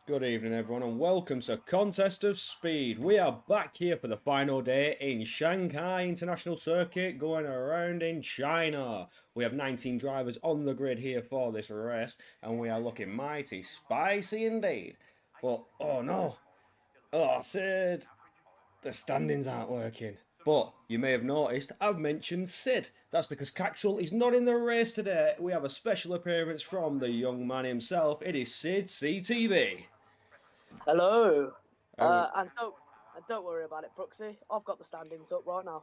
Good evening, everyone, and welcome to Contest of Speed. We are back here for the final day in Shanghai International Circuit, going around in China. We have 19 drivers on the grid here for this race, and we are looking mighty spicy indeed. But, oh no, Sid, the standings aren't working. But you may have noticed I've mentioned Sid. That's because Caxel is not in the race today. We have a special appearance from the young man himself. It is Sid CTV. Hello. Um, And don't worry about it, Brooksy. I've got the standings up right now.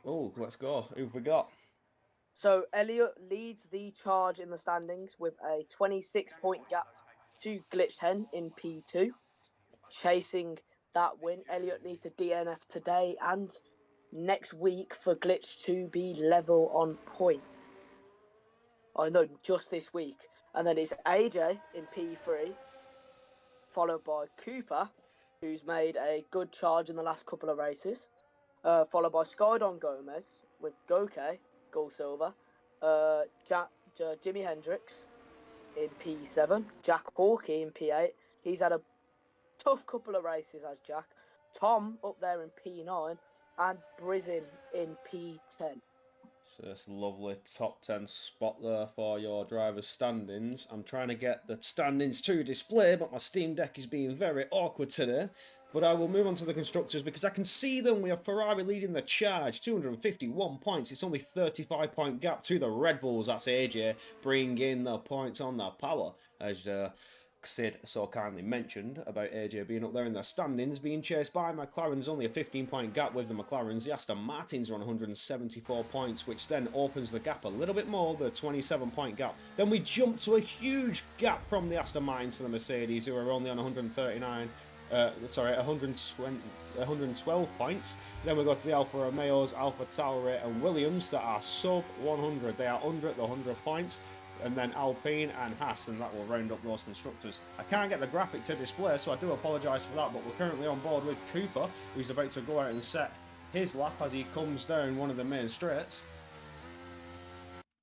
Oh, let's go. Who've we got? So Elliot leads the charge in the standings with a 26-point gap to Glitched Hen in P2. Chasing that win, Elliot needs to DNF today and next week for Glitch to be level on points. I know, just this week. And then it's AJ in P3, followed by Cooper, who's made a good charge in the last couple of races. Followed by Skydon Gomez with Goke, Gold Silver, Jimi Hendrix in P7, Jack Hawkey in P8. He's had a tough couple of races as Jack. Tom up there in P9 and Brizin in P10. So this lovely top 10 spot there for your driver's standings. I'm trying to get the standings to display, but my Steam Deck is being very awkward today. But I will move on to the constructors because I can see them. We have Ferrari leading the charge, 251 points. It's only 35-point gap to the Red Bulls. That's AJ bringing the points on the power. As Sid so kindly mentioned about AJ being up there in the standings, being chased by McLaren's, only a 15-point gap with the McLarens. The Aston Martins are on 174 points, which then opens the gap a little bit more, the 27-point gap. Then we jump to a huge gap from the Aston Martins to the Mercedes, who are only on 112 points. Then we go to the Alfa Romeos, Alfa Tauri and Williams that are sub 100. They are under the 100 points. And then Alpine and Haas, and that will round up those constructors. I can't get the graphic to display, so I do apologise for that, but we're currently on board with Cooper, who's about to go out and set his lap as he comes down one of the main straights.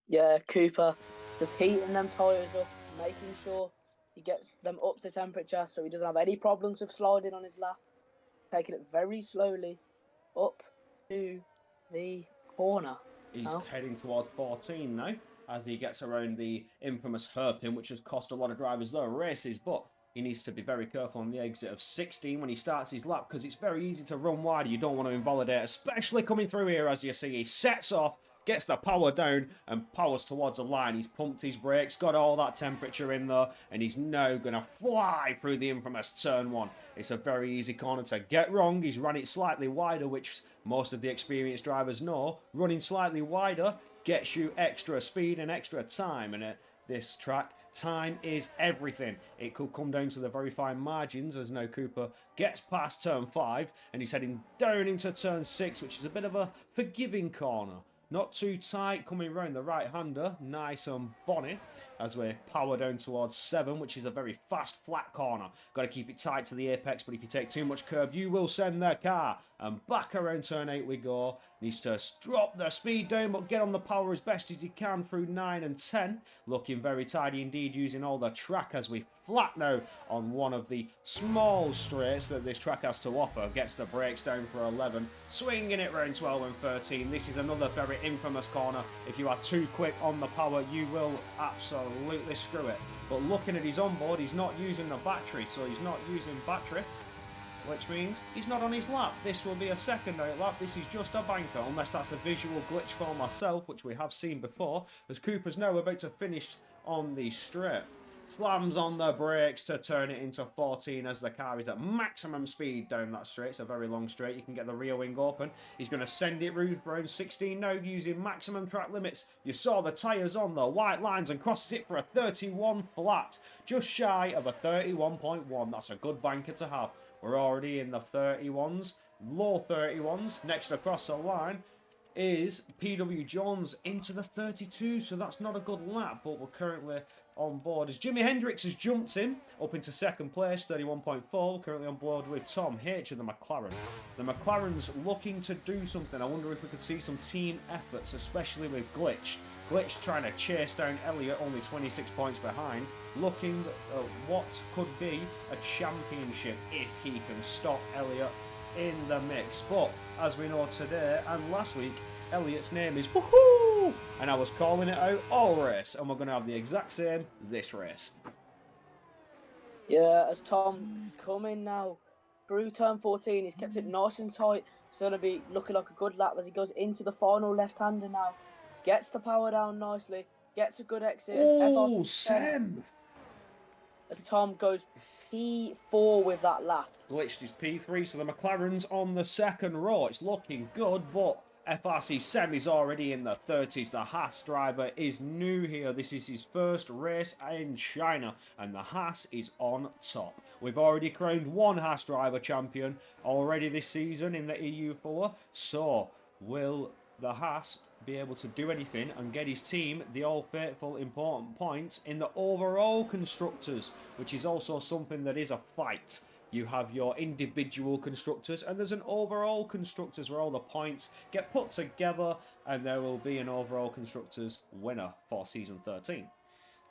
Yeah, Cooper just heating them tyres up, making sure he gets them up to temperature so he doesn't have any problems with sliding on his lap. Taking it very slowly up to the corner. He's heading towards 14 now, as he gets around the infamous hairpin, which has cost a lot of drivers their races, but he needs to be very careful on the exit of 16 when he starts his lap, because it's very easy to run wide. You don't want to invalidate, especially coming through here. As you see, he sets off, gets the power down and powers towards the line. He's pumped his brakes, got all that temperature in there, and he's now going to fly through the infamous turn one. It's a very easy corner to get wrong. He's run it slightly wider, which most of the experienced drivers know. Running slightly wider gets you extra speed and extra time, and at this track, time is everything. It could come down to the very fine margins, as now Cooper gets past turn 5 and he's heading down into turn 6, which is a bit of a forgiving corner. Not too tight, coming round the right-hander, nice and bonny, as we power down towards 7, which is a very fast, flat corner. Got to keep it tight to the apex, but if you take too much curb, you will send the car. And back around turn 8 we go. Needs to drop the speed down, but get on the power as best as he can through 9 and 10. Looking very tidy indeed, using all the track as we flat now on one of the small straights that this track has to offer. Gets the brakes down for 11, swinging it round 12 and 13. This is another very infamous corner. If you are too quick on the power, you will absolutely screw it. But looking at his onboard, he's not using the battery, so he's not using battery, which means he's not on his lap. This will be a second out lap. This is just a banker, unless that's a visual glitch for myself, which we have seen before, as Cooper's now about to finish on the straight. Slams on the brakes to turn it into 14 as the car is at maximum speed down that straight. It's a very long straight. You can get the rear wing open. He's going to send it round 16 now using maximum track limits. You saw the tyres on the white lines and crosses it for a 31 flat. Just shy of a 31.1. That's a good banker to have. We're already in the 31s, low 31s. Next across the line is PW Jones into the 32, so that's not a good lap, but we're currently on board as Jimi Hendrix has jumped in up into second place, 31.4, currently on board with Tom H of the McLaren. The McLaren's looking to do something. I wonder if we could see some team efforts, especially with Glitch. Glitch trying to chase down Elliott, only 26 points behind, looking at what could be a championship if he can stop Elliott in the mix. But as we know today and last week, Elliott's name is Woohoo! And I was calling it out all race, and we're going to have the exact same this race. Yeah, as Tom coming now through turn 14, he's kept it nice and tight. It's going to be looking like a good lap as he goes into the final left-hander now. Gets the power down nicely, gets a good exit. Oh, Sam! As Tom goes P4 with that lap. Glitched his P3, so the McLaren's on the second row. It's looking good, but FRC Sem is already in the 30s. The Haas driver is new here. This is his first race in China, and the Haas is on top. We've already crowned one Haas driver champion already this season in the EU4. So, will the Haas be able to do anything and get his team the all faithful important points in the overall constructors, which is also something that is a fight. You have your individual constructors and there's an overall constructors where all the points get put together, and there will be an overall constructors winner for season 13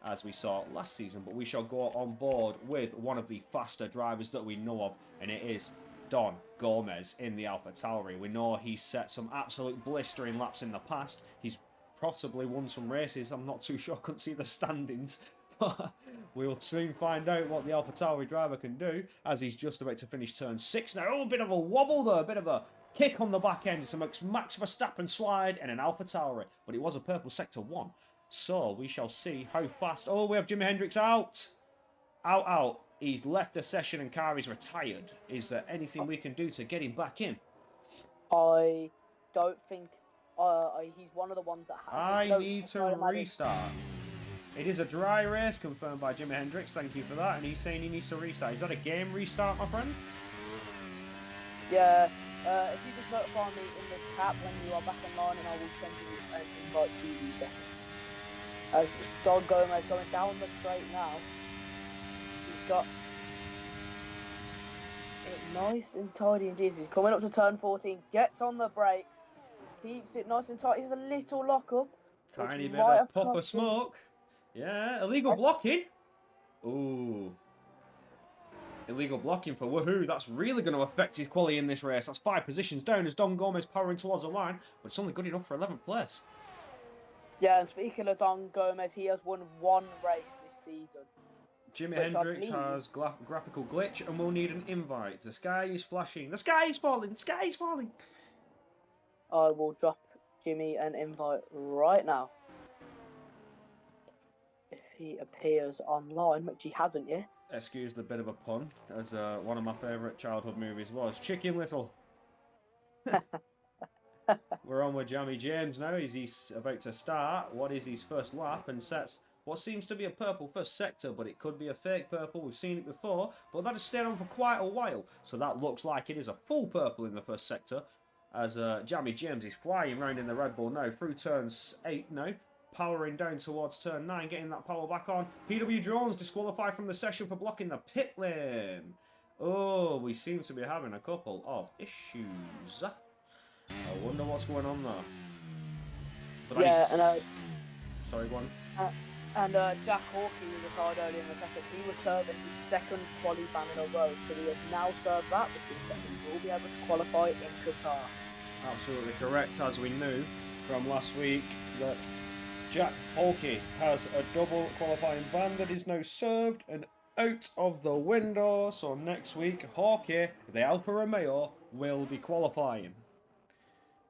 as we saw last season. But we shall go on board with one of the faster drivers that we know of, and it is Don Gomez in the AlphaTauri. We know he's set some absolute blistering laps in the past. He's possibly won some races. I'm not too sure. I couldn't see the standings. But we'll soon find out what the AlphaTauri driver can do as he's just about to finish turn 6 now. Oh, a bit of a wobble there. A bit of a kick on the back end. It's a Max Verstappen slide and an AlphaTauri. But it was a purple sector 1. So we shall see how fast... Oh, we have Jimi Hendrix out. Out. He's left the session and car is retired. Is there anything we can do to get him back in? I don't think he's one of the ones that has. I need to restart. It is a dry race, confirmed by Jimi Hendrix. Thank you for that. And he's saying he needs to restart. Is that a game restart, my friend? Yeah. If you just notify me in the chat when you are back online, and I will send you an invite to the session. As Don Gomez going down the straight now. He's got it nice and tidy indeed. He's coming up to turn 14, gets on the brakes, keeps it nice and tight. He's a little lock up. Tiny bit of puff of smoke. Yeah, illegal blocking. Ooh. Illegal blocking for Woohoo. That's really going to affect his quality in this race. That's 5 positions down as Don Gomez powering towards the line, but it's only good enough for 11th place. Yeah, and speaking of Don Gomez, he has won 1 race this season. Jimi Hendrix has graphical glitch and will need an invite. The sky is flashing. The sky is falling. The sky is falling. I will drop Jimmy an invite right now. If he appears online, which he hasn't yet. Excuse the bit of a pun, as one of my favourite childhood movies was Chicken Little. We're on with Jamie James now. He's about to start. What is his first lap and sets what seems to be a purple first sector, but it could be a fake purple. We've seen it before, but that has stayed on for quite a while. So that looks like it is a full purple in the first sector, as Jamie James is flying around in the Red Bull now, through turns 8 now, powering down towards turn 9, getting that power back on. PW Drones disqualified from the session for blocking the pit lane. Oh, we seem to be having a couple of issues. I wonder what's going on there. But yeah, and sorry, go on. And Jack Hawkey, who retired earlier in the session, he was serving his second quali ban in a row, so he has now served that, which means that he will be able to qualify in Qatar. Absolutely correct, as we knew from last week that Jack Hawkey has a double qualifying ban that is now served and out of the window. So next week, Hawkey, the Alfa Romeo, will be qualifying.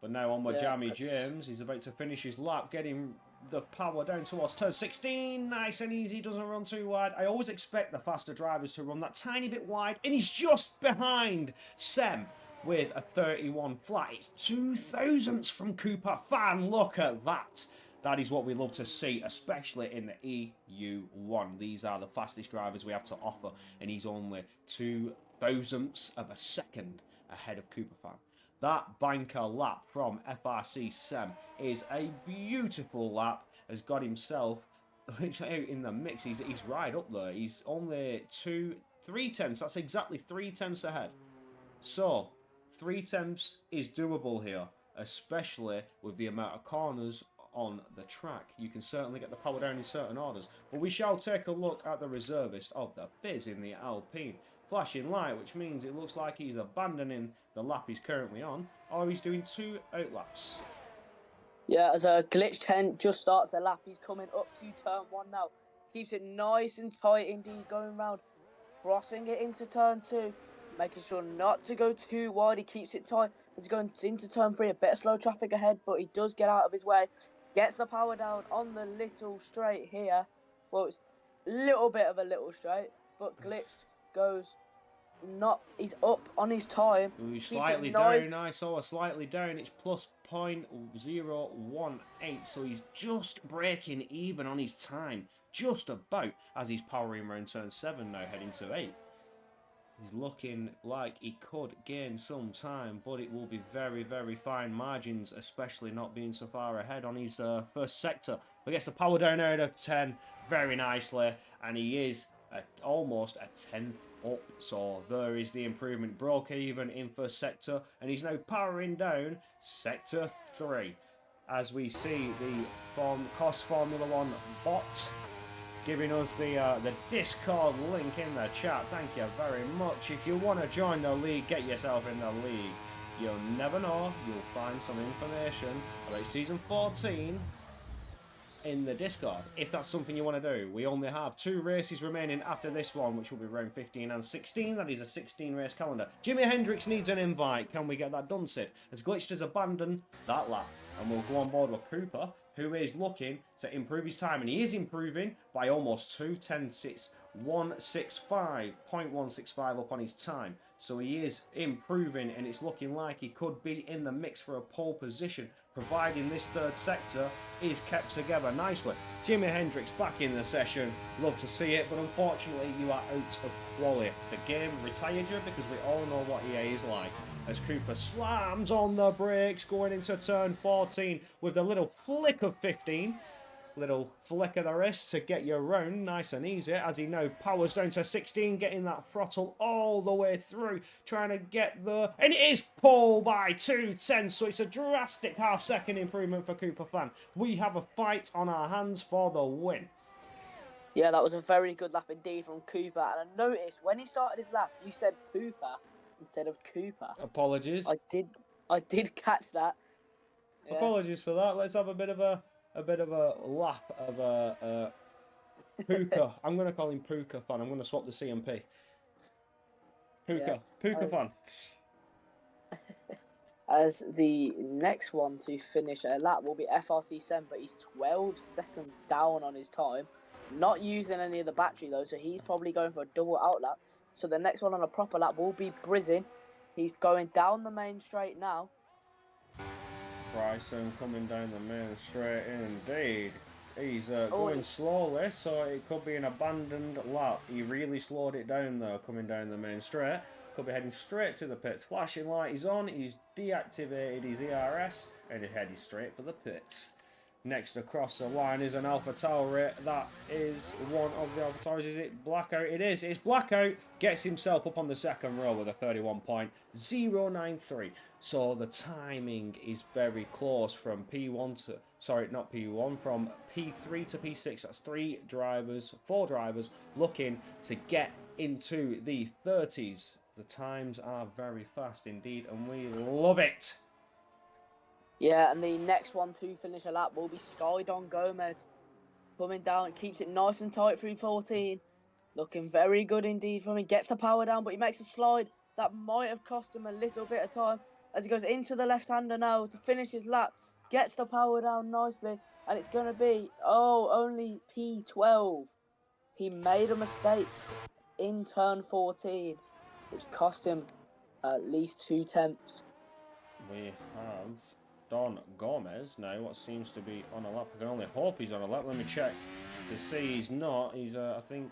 But now on with Jamie James. He's about to finish his lap, getting the power down towards turn 16. Nice and easy, doesn't run too wide. I always expect the faster drivers to run that tiny bit wide, and he's just behind Sem with a 31 flat. It's 2 thousandths from Cooper Fan. Look at that. That is what we love to see, especially in the EU1. These are the fastest drivers we have to offer, and he's only 2 thousandths of a second ahead of Cooper Fan. That banker lap from FRC Sem is a beautiful lap. Has got himself literally out in the mix. He's right up there. He's only 3 tenths. That's exactly 3 tenths ahead. So 3 tenths is doable here, especially with the amount of corners on the track. You can certainly get the power down in certain orders. But we shall take a look at the reservist of the Fizz in the Alpine. Flashing light, which means it looks like he's abandoning the lap he's currently on, or he's doing 2 outlaps. Yeah, as a glitch 10 just starts the lap, he's coming up to turn 1 now. Keeps it nice and tight indeed, going round, crossing it into turn 2, making sure not to go too wide. He keeps it tight as he goes into turn 3, a bit of slow traffic ahead, but he does get out of his way. Gets the power down on the little straight here. Well, it's a little bit of a little straight, but glitched goes not. He's up on his time. Ooh, he's slightly down. I saw a slightly down. It's plus 0.018, so he's just breaking even on his time. Just about, as he's powering around turn 7 now, heading to 8. He's looking like he could gain some time, but it will be very, very fine margins, especially not being so far ahead on his first sector. But gets the power down out of 10 very nicely, and he is almost a 10th up. So there is the improvement. Broke even in first sector, and he's now powering down sector 3. As we see the COS Formula 1 bot giving us the Discord link in the chat. Thank you very much. If you want to join the league, get yourself in the league. You'll never know. You'll find some information about Season 14 in the Discord, if that's something you want to do. We only have 2 races remaining after this one, which will be round 15 and 16. That is a 16 race calendar. Jimi Hendrix needs an invite. Can we get that done, Sid? As Glitched has abandoned that lap, and we'll go on board with Cooper, who is looking to improve his time, and he is improving by almost 2 10-6, 165.165 up on his time. So he is improving, and it's looking like he could be in the mix for a pole position, providing this third sector is kept together nicely. Jimi Hendrix back in the session. Love to see it, but unfortunately you are out of quality. The game retired you, because we all know what EA is like. As Cooper slams on the brakes going into turn 14 with a little flick of 15. Little flick of the wrist to get you round nice and easy, as he now powers down to 16, getting that throttle all the way through, trying to get the... And it is pole by 2:10, so it's a drastic half-second improvement for Cooper Fan. We have a fight on our hands for the win. Yeah, that was a very good lap indeed from Cooper. And I noticed when he started his lap, you said Pooper instead of Cooper. Apologies. I did catch that. Yeah. Apologies for that. Let's have a bit of a lap of Puka. I'm going to call him Puka Fan. I'm going to swap the CMP. Puka. Yeah, Puka Fan. As the next one to finish a lap will be FRC7, but he's 12 seconds down on his time. Not using any of the battery though, so he's probably going for a double outlap. So the next one on a proper lap will be Brizzin. He's going down the main straight now. Bryson coming down the main straight indeed. He's going slowly, so it could be an abandoned lap. He really slowed it down though, coming down the main straight. Could be heading straight to the pits. Flashing light is on, he's deactivated his ERS, and he's heading straight for the pits. Next across the line is an Alpha Tauri. That is one of the Alpha Tauris. Is it Blackout? It is. It's Blackout. Gets himself up on the second row with a 31.093. So the timing is very close from P1 to... Sorry, not P1. From P3 to P6. That's 4 drivers looking to get into the 30s. The times are very fast indeed, and we love it. Yeah, and the next one to finish a lap will be Skydon Gomez. Coming down, keeps it nice and tight through 14. Looking very good indeed from him. Gets the power down, but he makes a slide. That might have cost him a little bit of time as he goes into the left-hander now to finish his lap. Gets the power down nicely, and it's going to be, only P12. He made a mistake in turn 14, which cost him at least 2 tenths. We have Don Gomez now, what seems to be on a lap. I can only hope he's on a lap. Let me check to see he's not. He's, I think...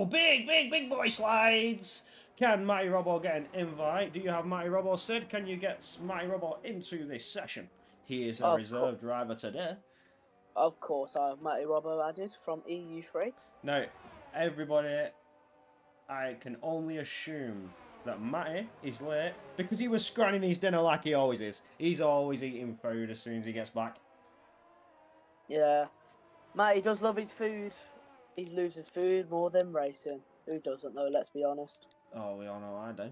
Big boy slides! Can Matty Robbo get an invite? Do you have Matty Robbo, Sid? Can you get Matty Robbo into this session? He is a reserve driver today. Of course, I have Matty Robbo added from EU3. Now, everybody, I can only assume that Matty is late because he was scranning his dinner like he always is. He's always eating food as soon as he gets back. Yeah. Matt, he does love his food. He loses food more than racing. Who doesn't though, let's be honest. Oh, we all know I do.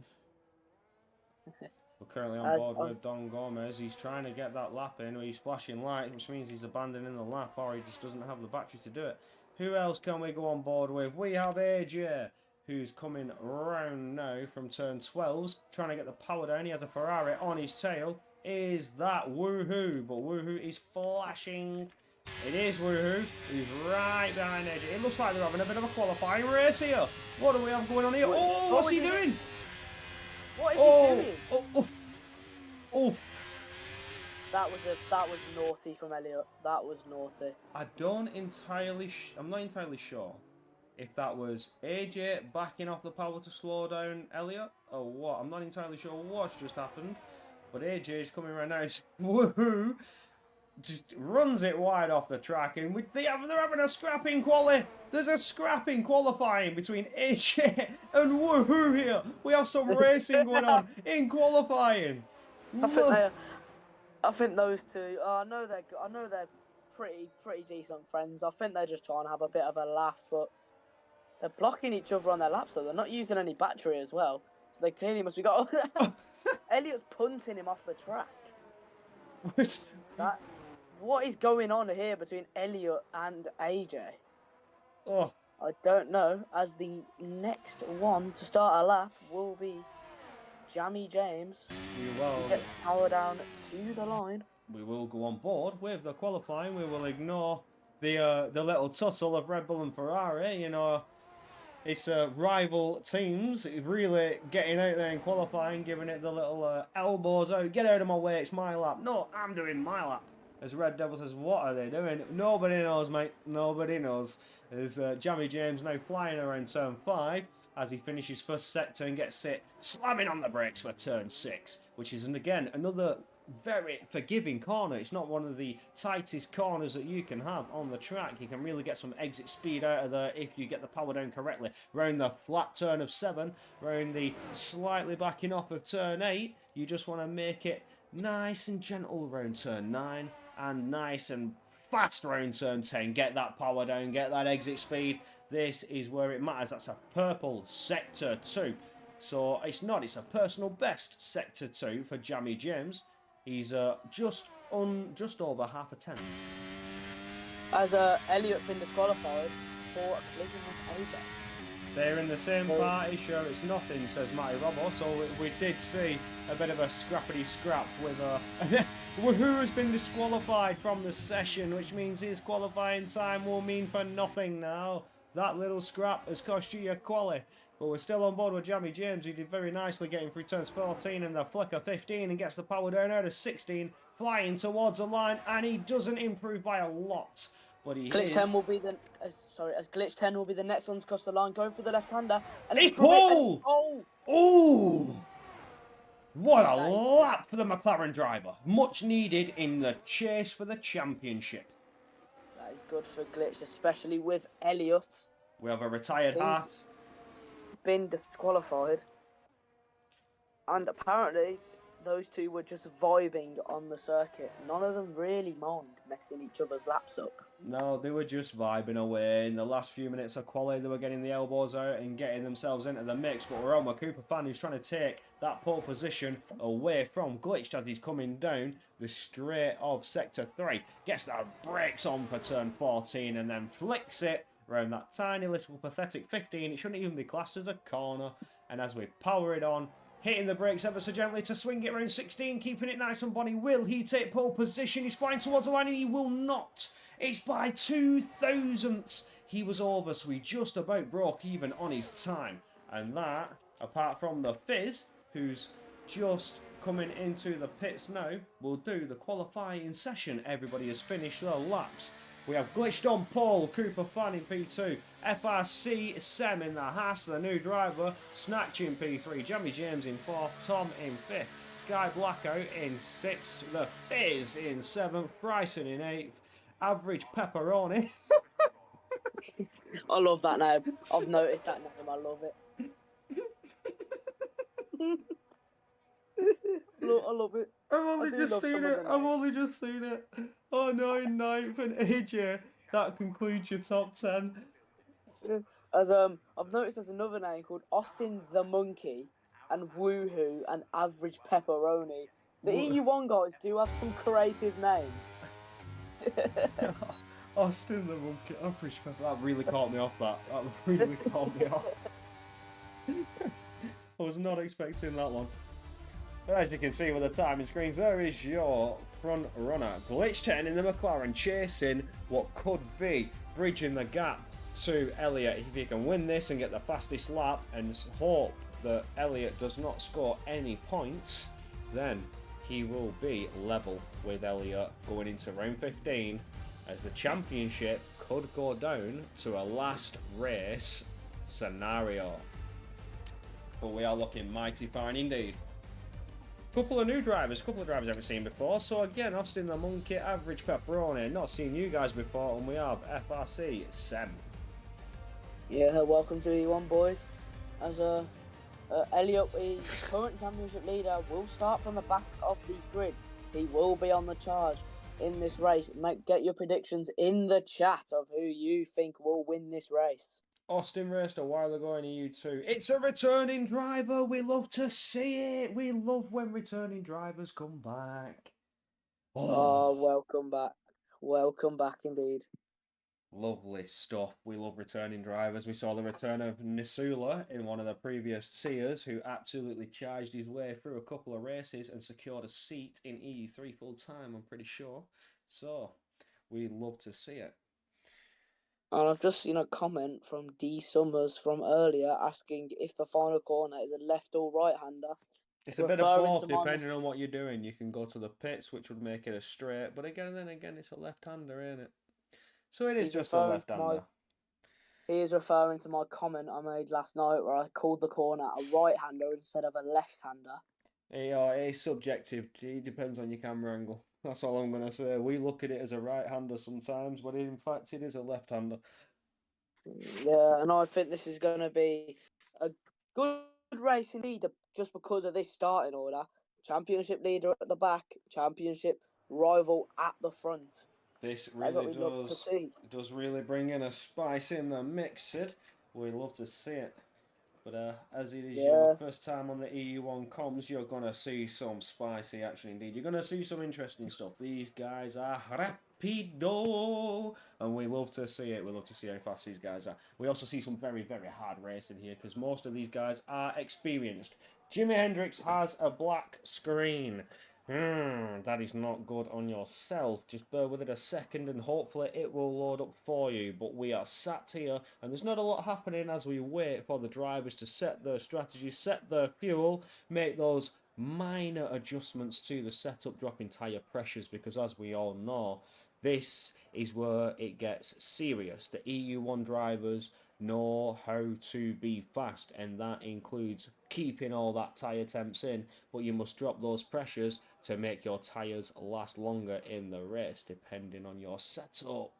We're currently on As board of with Don Gomez. He's trying to get that lap in. He's flashing light, which means he's abandoning the lap, or he just doesn't have the battery to do it. Who else can we go on board with? We have AJ, who's coming round now from turn 12s, trying to get the power down. He has a Ferrari on his tail. Is that Woohoo? But Woohoo is flashing. It is Woohoo. He's right behind AJ. It looks like they're having a bit of a qualifying race here. What do we have going on here? Oh, what's he doing? What is he doing? Oh. That was naughty from Elliot. That was naughty. I'm not entirely sure if that was AJ backing off the power to slow down Elliot or what. I'm not entirely sure what's just happened. But AJ is coming right now. Woohoo! Just runs it wide off the track, and they're having a scrap in quali. There's a scrap in qualifying between AJ and Woohoo here. We have some racing going on in qualifying. I think those two. I know they're pretty decent friends. I think they're just trying to have a bit of a laugh, but they're blocking each other on their laps. So they're not using any battery as well. So they clearly must be got. Elliot's punting him off the track. What is going on here between Elliot and AJ? Oh. I don't know. As the next one to start a lap will be Jammy James. He gets power down to the line. We will go on board with the qualifying. We will ignore the little tussle of Red Bull and Ferrari. You know, it's rival teams really getting out there in qualifying, giving it the little elbows out. Get out of my way, it's my lap. No, I'm doing my lap. As Red Devil says, what are they doing? Nobody knows, mate. Nobody knows. As Jammy James now flying around turn 5 as he finishes first sector and gets it slamming on the brakes for turn 6, which is, and again, another very forgiving corner. It's not one of the tightest corners that you can have on the track. You can really get some exit speed out of there if you get the power down correctly. Round the flat turn of 7, round the slightly backing off of turn 8, you just want to make it nice and gentle round turn 9 and nice and fast round turn 10. Get that power down, get that exit speed. This is where it matters. That's a purple sector 2. So it's a personal best sector 2 for Jammy James. He's just over half a tenth. As Elliot's been disqualified for a collision with AJ. They're in the same party, sure, it's nothing, says Matty Robbo. So we did see a bit of a scrappity scrap with Woohoo has been disqualified from the session, which means his qualifying time will mean for nothing now. That little scrap has cost you your quali. But we're still on board with Jammy James, who did very nicely getting through turns 14 and the flicker 15 and gets the power down out of 16, flying towards the line, and he doesn't improve by a lot. But he Glitch 10 will be the as Glitch 10 will be the next one to cross the line, going for the left-hander. And it's Paul! Oh! What a lap for the McLaren driver. Much needed in the chase for the championship. That is good for Glitch, especially with Elliot. We have a retired Hart. Been disqualified. And apparently, those two were just vibing on the circuit. None of them really mind messing each other's laps up. No, they were just vibing away. In the last few minutes of quali, they were getting the elbows out and getting themselves into the mix. But we're on with Cooper Fan, who's trying to take that pole position away from Glitched as he's coming down the straight of Sector 3. Gets the brakes on for turn 14 and then flicks it around that tiny little pathetic 15. It shouldn't even be classed as a corner. And as we power it on, hitting the brakes ever so gently to swing it around 16, keeping it nice and bonny. Will he take pole position? He's flying towards the line and he will not. It's by 2 thousandths. He was over, so he just about broke even on his time. And that, apart from the Fizz, who's just coming into the pits now, will do the qualifying session. Everybody has finished their laps. We have Glitched on pole, Cooper Fan in P2, FRC Sem in the Haas, the new driver, Snatch in P3, Jammy James in 4th, Tom in 5th, Sky Blackout in 6th, the Fizz in 7th, Bryson in 8th, Average Pepperoni. I love that name. I've noticed that name. I love it. I love it. I've I only do just love seen some of it. the I've names. only just seen it. Oh no, in ninth and AJ. That concludes your top 10. Yeah. I've noticed there's another name called Austin the Monkey and Woohoo and Average Pepperoni. The EU1 guys do have some creative names. Austin the Monkey. Average Pepper. That really caught me off. That really caught me off. I was not expecting that one. As you can see with the timing screens, there is your front runner. Glitch 10 in the McLaren, chasing what could be bridging the gap to Elliott. If he can win this and get the fastest lap and hope that Elliott does not score any points, then he will be level with Elliott going into round 15, as the championship could go down to a last race scenario. But we are looking mighty fine indeed. Couple of new drivers, couple of drivers I haven't seen before. So again, Austin the Monkey, Average Pepperoni, not seen you guys before, and we have FRC Sem. Yeah, welcome to E1, boys. As Elliott is current championship leader, will start from the back of the grid. He will be on the charge in this race. Get your predictions in the chat of who you think will win this race. Austin raced a while ago in EU2. It's a returning driver. We love to see it. We love when returning drivers come back. Oh, welcome back. Welcome back indeed. Lovely stuff. We love returning drivers. We saw the return of Nisula in one of the previous seers, who absolutely charged his way through a couple of races and secured a seat in EU3 full time, I'm pretty sure. So, we love to see it. And I've just seen a comment from D Summers from earlier asking if the final corner is a left or right hander. It's a bit of both, depending on what you're doing. You can go to the pits, which would make it a straight, but again, it's a left-hander, ain't it? So it is just a left-hander. He is referring to my comment I made last night where I called the corner a right-hander instead of a left-hander. It's subjective. It depends on your camera angle. That's all I'm going to say. We look at it as a right-hander sometimes, but in fact it is a left-hander. Yeah, and I think this is going to be a good race indeed, just because of this starting order. Championship leader at the back, championship rival at the front. This really does really bring in a spice in the mix, Sid. We love to see it. But as it is your first time on the EU1 comms, you're going to see some spicy action indeed. You're going to see some interesting stuff. These guys are rapido, and we love to see it. We love to see how fast these guys are. We also see some very, very hard racing here, because most of these guys are experienced. Jimi Hendrix has a black screen. That is not good on yourself. Just bear with it a second and hopefully it will load up for you. But we are sat here and there's not a lot happening as we wait for the drivers to set their strategy, set their fuel, make those minor adjustments to the setup, dropping tyre pressures, because as we all know, this is where it gets serious. The EU1 drivers know how to be fast, and that includes keeping all that tyre temps in, but you must drop those pressures to make your tyres last longer in the race, depending on your setup.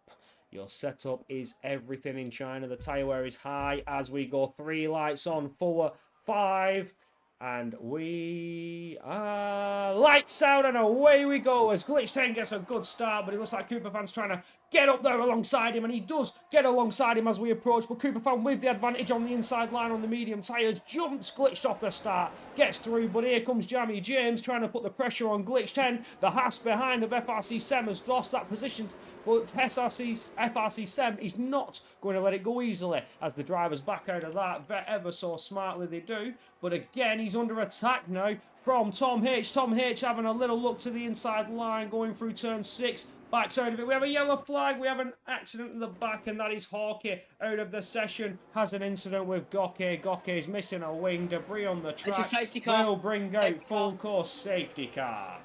Your setup is everything in China. The tyre wear is high as we go. 3 lights on, 4, 5, and we are lights out and away we go as Glitch 10 gets a good start, but it looks like Cooper Fan's trying to get up there alongside him, and he does get alongside him as we approach, but Cooper Fan with the advantage on the inside line on the medium tyres, jumps Glitched off the start, gets through, but here comes Jamie James trying to put the pressure on Glitch 10. The Haas behind of FRC Sem has lost that position, but FRC Sem is not going to let it go easily as the drivers back out of that ever so smartly they do. But again, he's under attack now from Tom H. Tom H having a little look to the inside line going through turn 6. Backs out of it. We have a yellow flag. We have an accident in the back, and that is Hawkey out of the session. Has an incident with Gokey. Gokey's missing a wing. Debris on the track. It's a safety car. Will bring out full course safety car.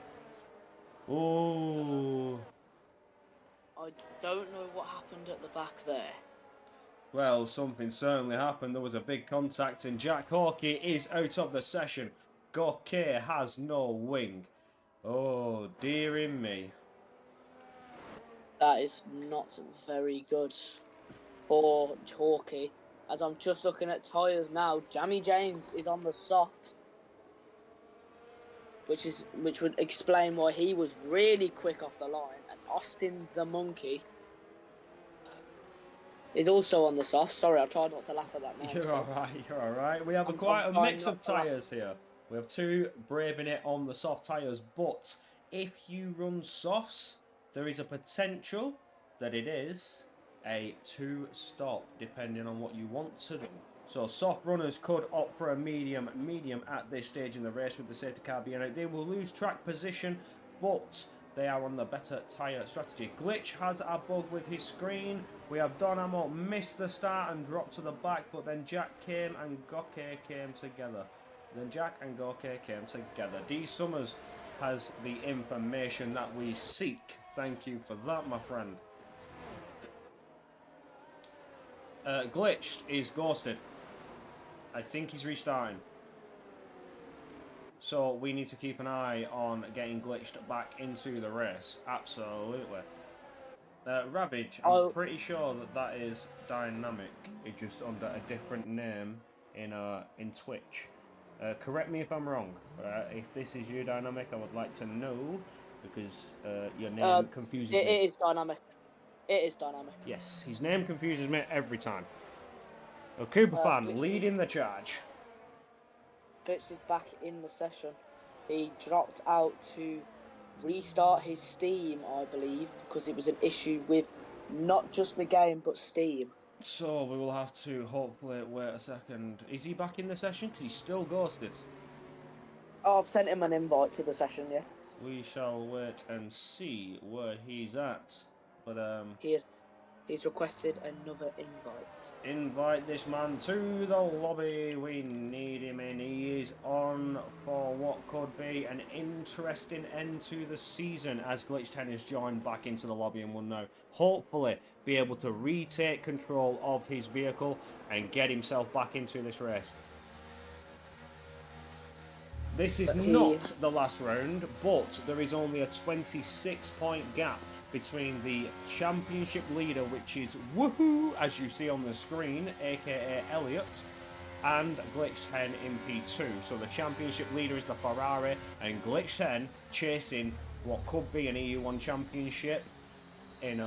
Oh. I don't know what happened at the back there. Well, something certainly happened. There was a big contact, and Jack Hawkey is out of the session. Gokey has no wing. Oh, dearie me. That is not very good for Hawkey. As I'm just looking at tyres now, Jamie James is on the softs. which would explain why he was really quick off the line. And Austin the Monkey is also on the soft. Sorry, I tried not to laugh at that now. You're all right. You're all right. We have quite a trying mix not of to laugh. tyres here. We have two braving it on the soft tyres, but if you run softs, there is a potential that it is a two-stop, depending on what you want to do. So soft runners could opt for a medium at this stage in the race with the safety car being out. They will lose track position, but they are on the better tyre strategy. Glitch has a bug with his screen. We have Donamo missed the start and dropped to the back, but then Jack came and Goke came together. D Summers has the information that we seek. Thank you for that, my friend. Glitched is ghosted. I think he's restarting. So we need to keep an eye on getting Glitched back into the race. Absolutely. Ravage, I'm pretty sure that is Dynamic. It's just under a different name in Twitch. Correct me if I'm wrong. If this is you, Dynamic, I would like to know because your name confuses me. It is Dynamic. It is Dynamic. Yes, his name confuses me every time. Cooper fan leading the charge. Glitch is back in the session. He dropped out to restart his Steam, I believe, because it was an issue with not just the game but Steam. So we will have to hopefully wait a second. Is he back in the session? Because he's still ghosted. Oh, I've sent him an invite to the session, yes. We shall wait and see where he's at. But He's requested another invite. Invite this man to the lobby. We need him in. He is on for what could be an interesting end to the season as Glitch 10 is joined back into the lobby and will now hopefully be able to retake control of his vehicle and get himself back into this race. This is not the last round, but there is only a 26-point gap between the championship leader, which is Woohoo, as you see on the screen, aka Elliot, and Glitch 10 in P2. So the championship leader is the Ferrari, and Glitch 10 chasing what could be an EU1 championship in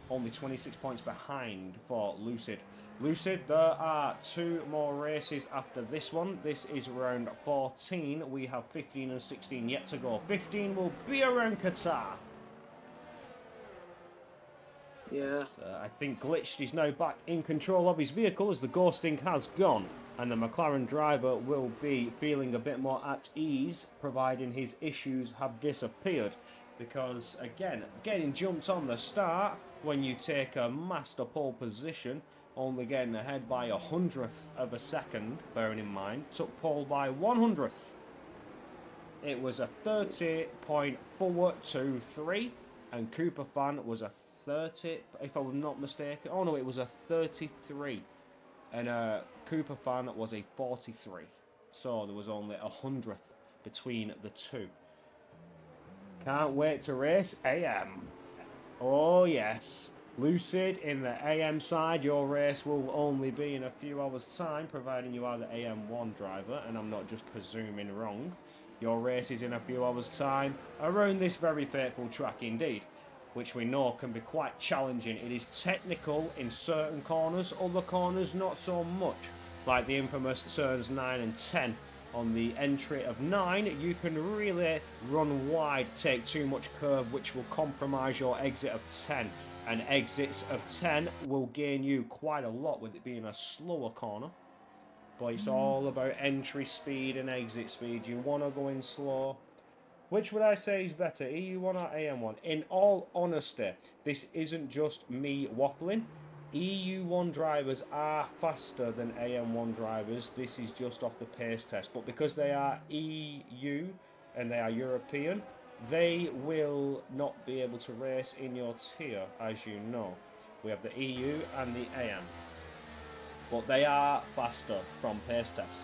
only 26 points behind for Lucid. Lucid, there are two more races after this one. This is round 14. We have 15 and 16 yet to go. 15 will be around Qatar. Yeah. I think Glitched is now back in control of his vehicle as the ghosting has gone, and the McLaren driver will be feeling a bit more at ease, providing his issues have disappeared. Because, again, getting jumped on the start when you take a master pole position, only getting ahead by 100th of a second, bearing in mind, took pole by 100th. It was a 30.423. And Cooper Fan was a 30, if I'm not mistaken. Oh no, it was a 33. And Cooper Fan was a 43. So there was only 100th between the two. Can't wait to race AM. Oh yes. Lucid in the AM side, your race will only be in a few hours' time, providing you are the AM1 driver, and I'm not just presuming wrong. Your race is in a few hours' time, around this very fateful track indeed, which we know can be quite challenging. It is technical in certain corners, other corners not so much, like the infamous turns 9 and 10. On the entry of 9, you can really run wide, take too much curve, which will compromise your exit of 10. And exits of 10 will gain you quite a lot with it being a slower corner. But it's all about entry speed and exit speed. You want to go in slow. Which would I say is better, EU1 or AM1? In all honesty, this isn't just me waffling. EU1 drivers are faster than AM1 drivers. This is just off the pace test. But because they are EU and they are European, they will not be able to race in your tier, as you know. We have the EU and the AM. But they are faster from pace tests.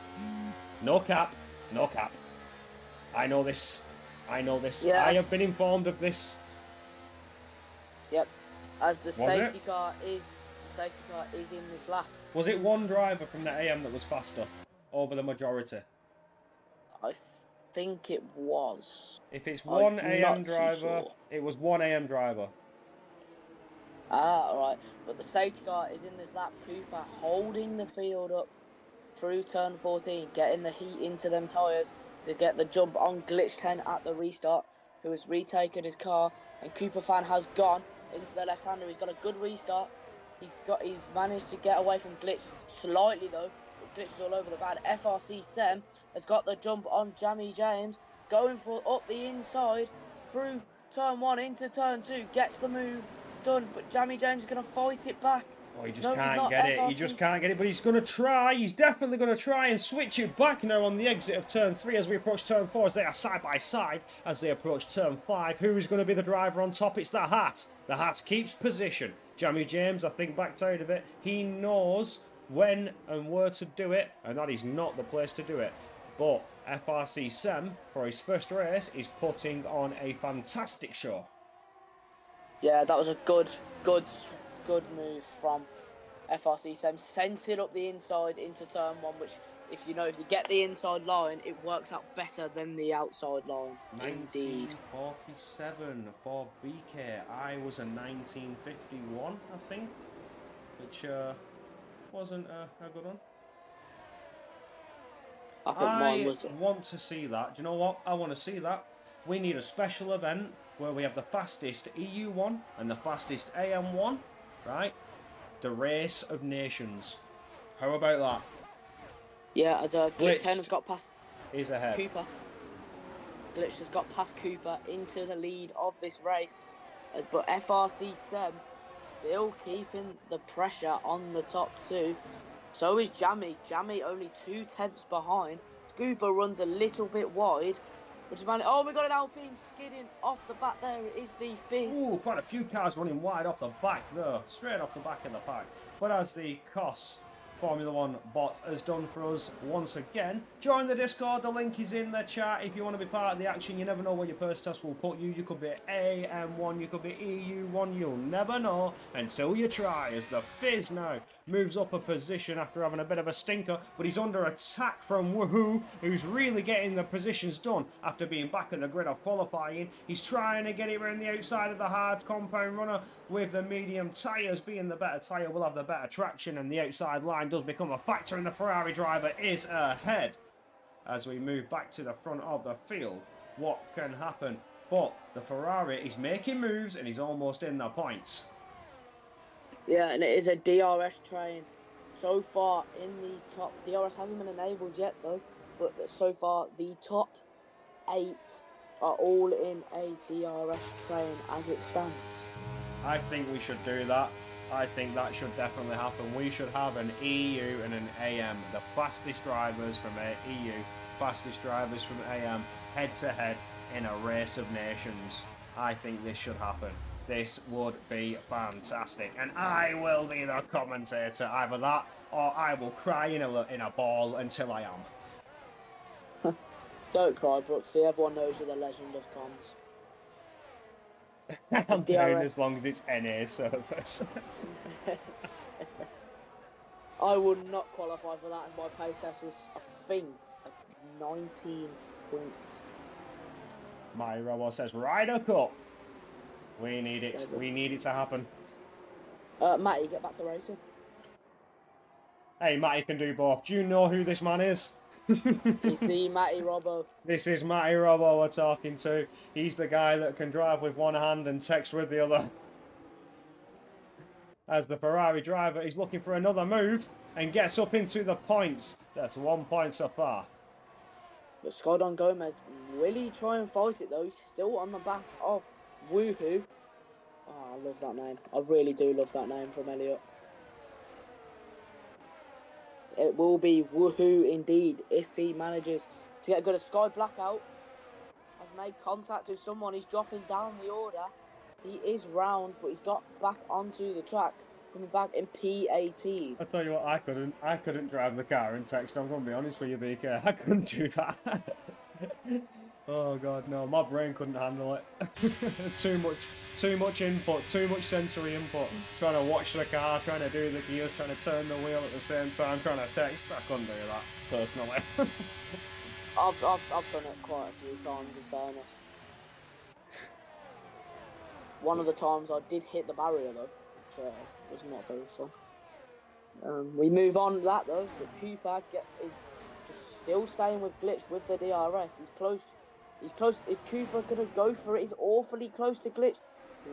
No cap, no cap. I know this. I know this. Yes. I have been informed of this. Yep. As the safety car is in this lap. Was it one driver from the AM that was faster over the majority? think it was. If it's I'm 1 a.m. not too driver, sure. it was 1 a.m. driver. Ah, right. But the safety car is in this lap. Cooper holding the field up through turn 14, getting the heat into them tyres to get the jump on Glitch 10 at the restart, who has retaken his car, and Cooper fan has gone into the left-hander. He's got a good restart. He's managed to get away from Glitch slightly though, but Glitch is all over the bad. FRC Sem has got the jump on Jamie James, going for up the inside through turn 1 into turn 2, gets the move done, but Jamie James is going to fight it back. Oh, he just No, he's can't not. get it. He just can't get it, but he's going to try. He's definitely going to try and switch it back now on the exit of turn 3 as we approach turn 4, as they are side by side as they approach turn 5. Who is going to be the driver on top? It's the Hat. The Hat keeps position. Jamie James, I think, backed out of it. He knows when and where to do it, and that is not the place to do it. But FRC Sem, for his first race, is putting on a fantastic show. Yeah, that was a good move from FRC Sem. Sent it up the inside into turn 1, which, if you get the inside line, it works out better than the outside line. Indeed. 1947 for BK. I was a 1951, I think, which wasn't a good one. I want to see that. Do you know what? I want to see that. We need a special event where we have the fastest EU1 and the fastest AM1, right? The race of nations. How about that? Yeah, as Glitch 10 has got past He's ahead. Cooper. Glitch has got past Cooper into the lead of this race. But FRC Sem still keeping the pressure on the top 2. So is Jamie. Jamie only 2 tenths behind. Cooper runs a little bit wide. Which is oh, we got an Alpine skidding off the back there. It is the Fizz. Ooh, quite a few cars running wide off the back there. Straight off the back of the pack. But as the COS Formula 1 bot has done for us once again. Join the Discord, the link is in the chat if you want to be part of the action. You never know where your first test will put you. You could be AM1, you could be EU1, you'll never know until you try, as the Fizz now moves up a position after having a bit of a stinker, but he's under attack from Woohoo, who's really getting the positions done after being back at the grid of qualifying. He's trying to get it around the outside of the hard compound runner, with the medium tyres being the better tyre will have the better traction, and the outside line does become a factor, and the Ferrari driver is ahead. As we move back to the front of the field, what can happen? But the Ferrari is making moves and he's almost in the points. Yeah, and it is a DRS train. So far in the top, DRS hasn't been enabled yet though, but so far the top 8 are all in a DRS train as it stands. I think we should do that. I think that should definitely happen. We should have an EU and an AM. The fastest drivers from EU, fastest drivers from AM, head to head in a race of nations. I think this should happen. This would be fantastic. And I will be the commentator. Either that or I will cry in a ball until I am. Don't cry, Brooksy. Everyone knows you're the legend of comms. I'm down as long as it's NA service. I would not qualify for that as my pace test was, I think, 19 points. My robot says, Ryder Cup. We need it. We need it to happen. Matty, get back to racing. Hey, Matty can do both. Do you know who this man is? It's the Matty Robbo. This is Matty Robbo we're talking to. He's the guy that can drive with one hand and text with the other. As the Ferrari driver is looking for another move and gets up into the points. That's 1 point so far. But Skydon Gomez, will he try and fight it though? He's still on the back of Woohoo. Oh, I love that name. I really do love that name from Elliot. It will be Woohoo indeed if he manages to get good. A Sky Blackout has made contact with someone. He's dropping down the order. He is round, but he's got back onto the track, coming back in P18. I tell you what, I couldn't drive the car and text. I'm going to be honest with you, BK. I couldn't do that. Oh god, no, my brain couldn't handle it. Too much input, too much sensory input. Trying to watch the car, trying to do the gears, trying to turn the wheel at the same time, trying to text. I couldn't do that, personally. I've done it quite a few times, in fairness. One of the times I did hit the barrier, though, which was not very fun. We move on to that, though, but Cooper is just still staying with Glitch with the DRS. He's close. He's close. Is Cooper going to go for it? He's awfully close to Glitch,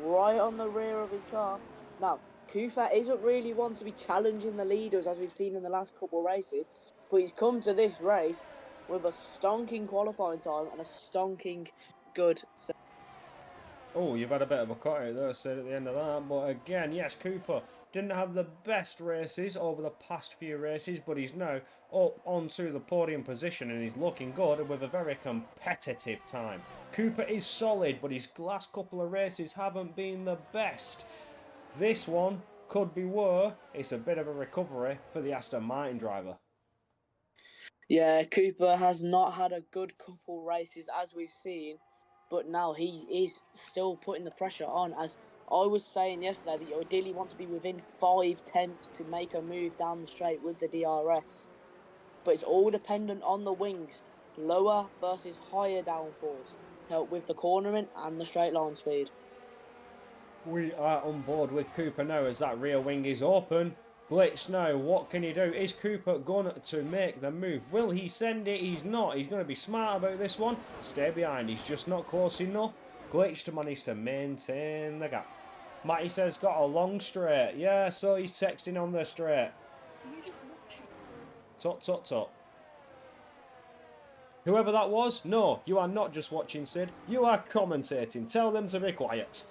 right on the rear of his car. Now, Cooper isn't really one to be challenging the leaders, as we've seen in the last couple of races, but he's come to this race with a stonking qualifying time and a stonking good. Oh, you've had a bit of a cut out there, Sid, at the end of that. But again, yes, Cooper didn't have the best races over the past few races, but he's now up onto the podium position and he's looking good with a very competitive time. Cooper is solid, but his last couple of races haven't been the best. This one could be worse. It's a bit of a recovery for the Aston Martin driver. Yeah, Cooper has not had a good couple races, as we've seen, but now he is still putting the pressure on. As I was saying yesterday, that you ideally want to be within 5 tenths to make a move down the straight with the DRS. But it's all dependent on the wings, lower versus higher downforce, to help with the cornering and the straight line speed. We are on board with Cooper now as that rear wing is open. Glitch now, what can he do? Is Cooper going to make the move? Will he send it? He's not. He's going to be smart about this one. Stay behind. He's just not close enough. Glitch to manage to maintain the gap. Matty says got a long straight. Yeah, so he's texting on the straight. Tut, tut, tut. Whoever that was, no, you are not just watching, Sid. You are commentating. Tell them to be quiet.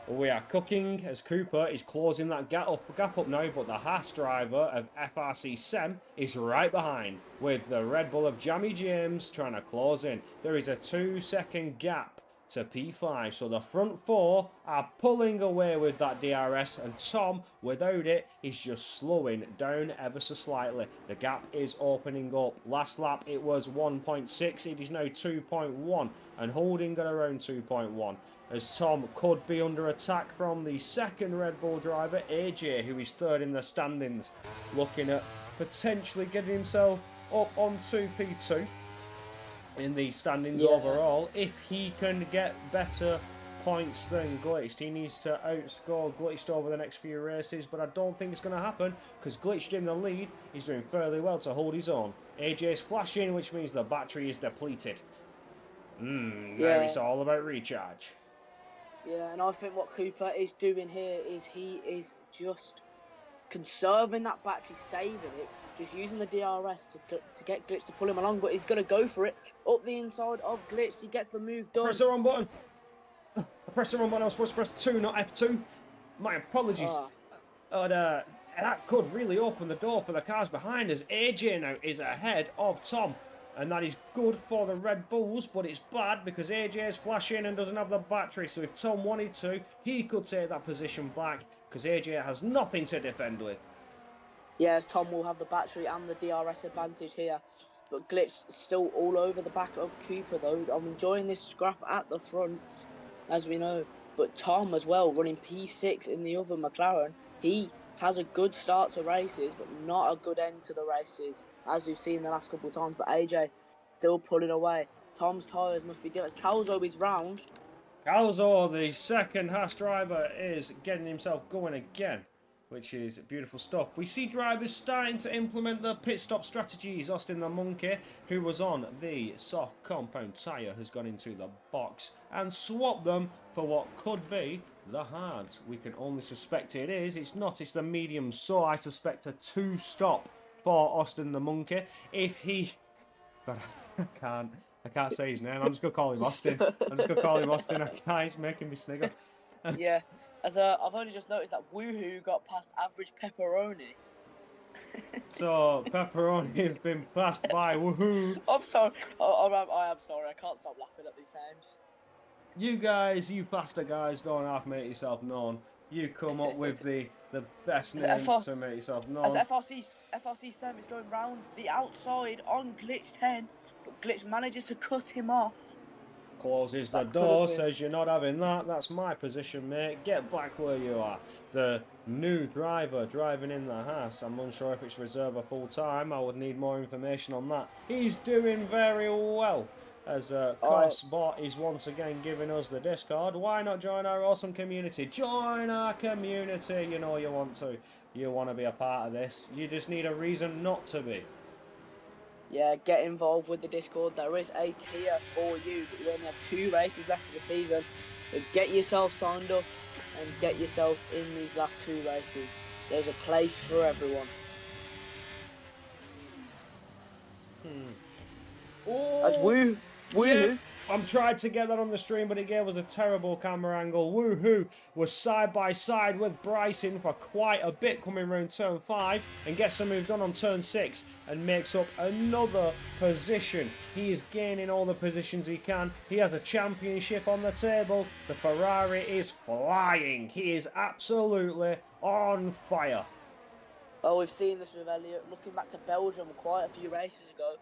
We are cooking as Cooper is closing that gap up now, but the Haas driver of FRC Sem is right behind with the Red Bull of Jamie James trying to close in. There is a 2-second gap to P5, so the front four are pulling away with that DRS, and Tom, without it, is just slowing down ever so slightly. The gap is opening up. Last lap it was 1.6, it is now 2.1, and holding at around 2.1. As Tom could be under attack from the second Red Bull driver, AJ, who is third in the standings, looking at potentially getting himself up onto P2 in the standings overall. If he can get better points than Glitched, he needs to outscore Glitched over the next few races, but I don't think it's going to happen because Glitched in the lead is doing fairly well to hold his own. AJ's flashing, which means the battery is depleted. Now it's all about recharge. Yeah, and I think what Cooper is doing here is he is just conserving that battery, saving it, just using the DRS to get Glitch to pull him along, but he's going to go for it. Up the inside of Glitch, he gets the move done. Press the wrong button. I pressed the wrong button. I was supposed to press 2, not F2. My apologies. That could really open the door for the cars behind us. AJ now is ahead of Tom. And that is good for the Red Bulls, but it's bad because AJ is flashing and doesn't have the battery. So if Tom wanted to, he could take that position back because AJ has nothing to defend with. Yes, Tom will have the battery and the DRS advantage here. But Glitch still all over the back of Cooper, though. I'm enjoying this scrap at the front, as we know. But Tom as well, running P6 in the other McLaren. He has a good start to races, but not a good end to the races, as we've seen the last couple of times. But AJ still pulling away. Tom's tyres must be different. Calzo is round. Calzo, the second Haas driver, is getting himself going again, which is beautiful stuff. We see drivers starting to implement the pit stop strategies. Austin the Monkey, who was on the soft compound tyre, has gone into the box and swapped them for what could be the hard. We can only suspect it is. It's not. It's the medium. So I suspect a 2-stop for Austin the Monkey. If he... God, I can't say his name. I'm just going to call him Austin. He's making me snigger. Yeah. As I've only just noticed that Woohoo got past average pepperoni. So pepperoni has been passed by Woohoo. I'm sorry. I am sorry. I can't stop laughing at these names. You guys, you faster guys, don't half make yourself known. You come up with the best names to make yourself known. As FRC Sam is going round the outside on Glitch 10, but Glitch manages to cut him off. Closes the That could have door, been. says you're not having that. That's my position, mate. Get back where you are. The new driver driving in the Haas. I'm unsure if it's reserve or full time. I would need more information on that. He's doing very well. As I Cosbot is once again giving us the Discord. Why not join our awesome community? Join our community. You know you want to. You want to be a part of this. You just need a reason not to be. Yeah, get involved with the Discord. There is a tier for you, but you only have 2 races left of the season. So get yourself signed up and get yourself in these last 2 races. There's a place for everyone. As Oh, yeah. woohoo. I'm tried to get that on the stream, but it gave us a terrible camera angle. Woohoo was side by side with Bryson for quite a bit coming round turn 5 and gets a move done on turn 6 and makes up another position. He is gaining all the positions he can. He has a championship on the table. The Ferrari is flying. He is absolutely on fire. Oh, we've seen this with Elliot. Looking back to Belgium quite a few races ago.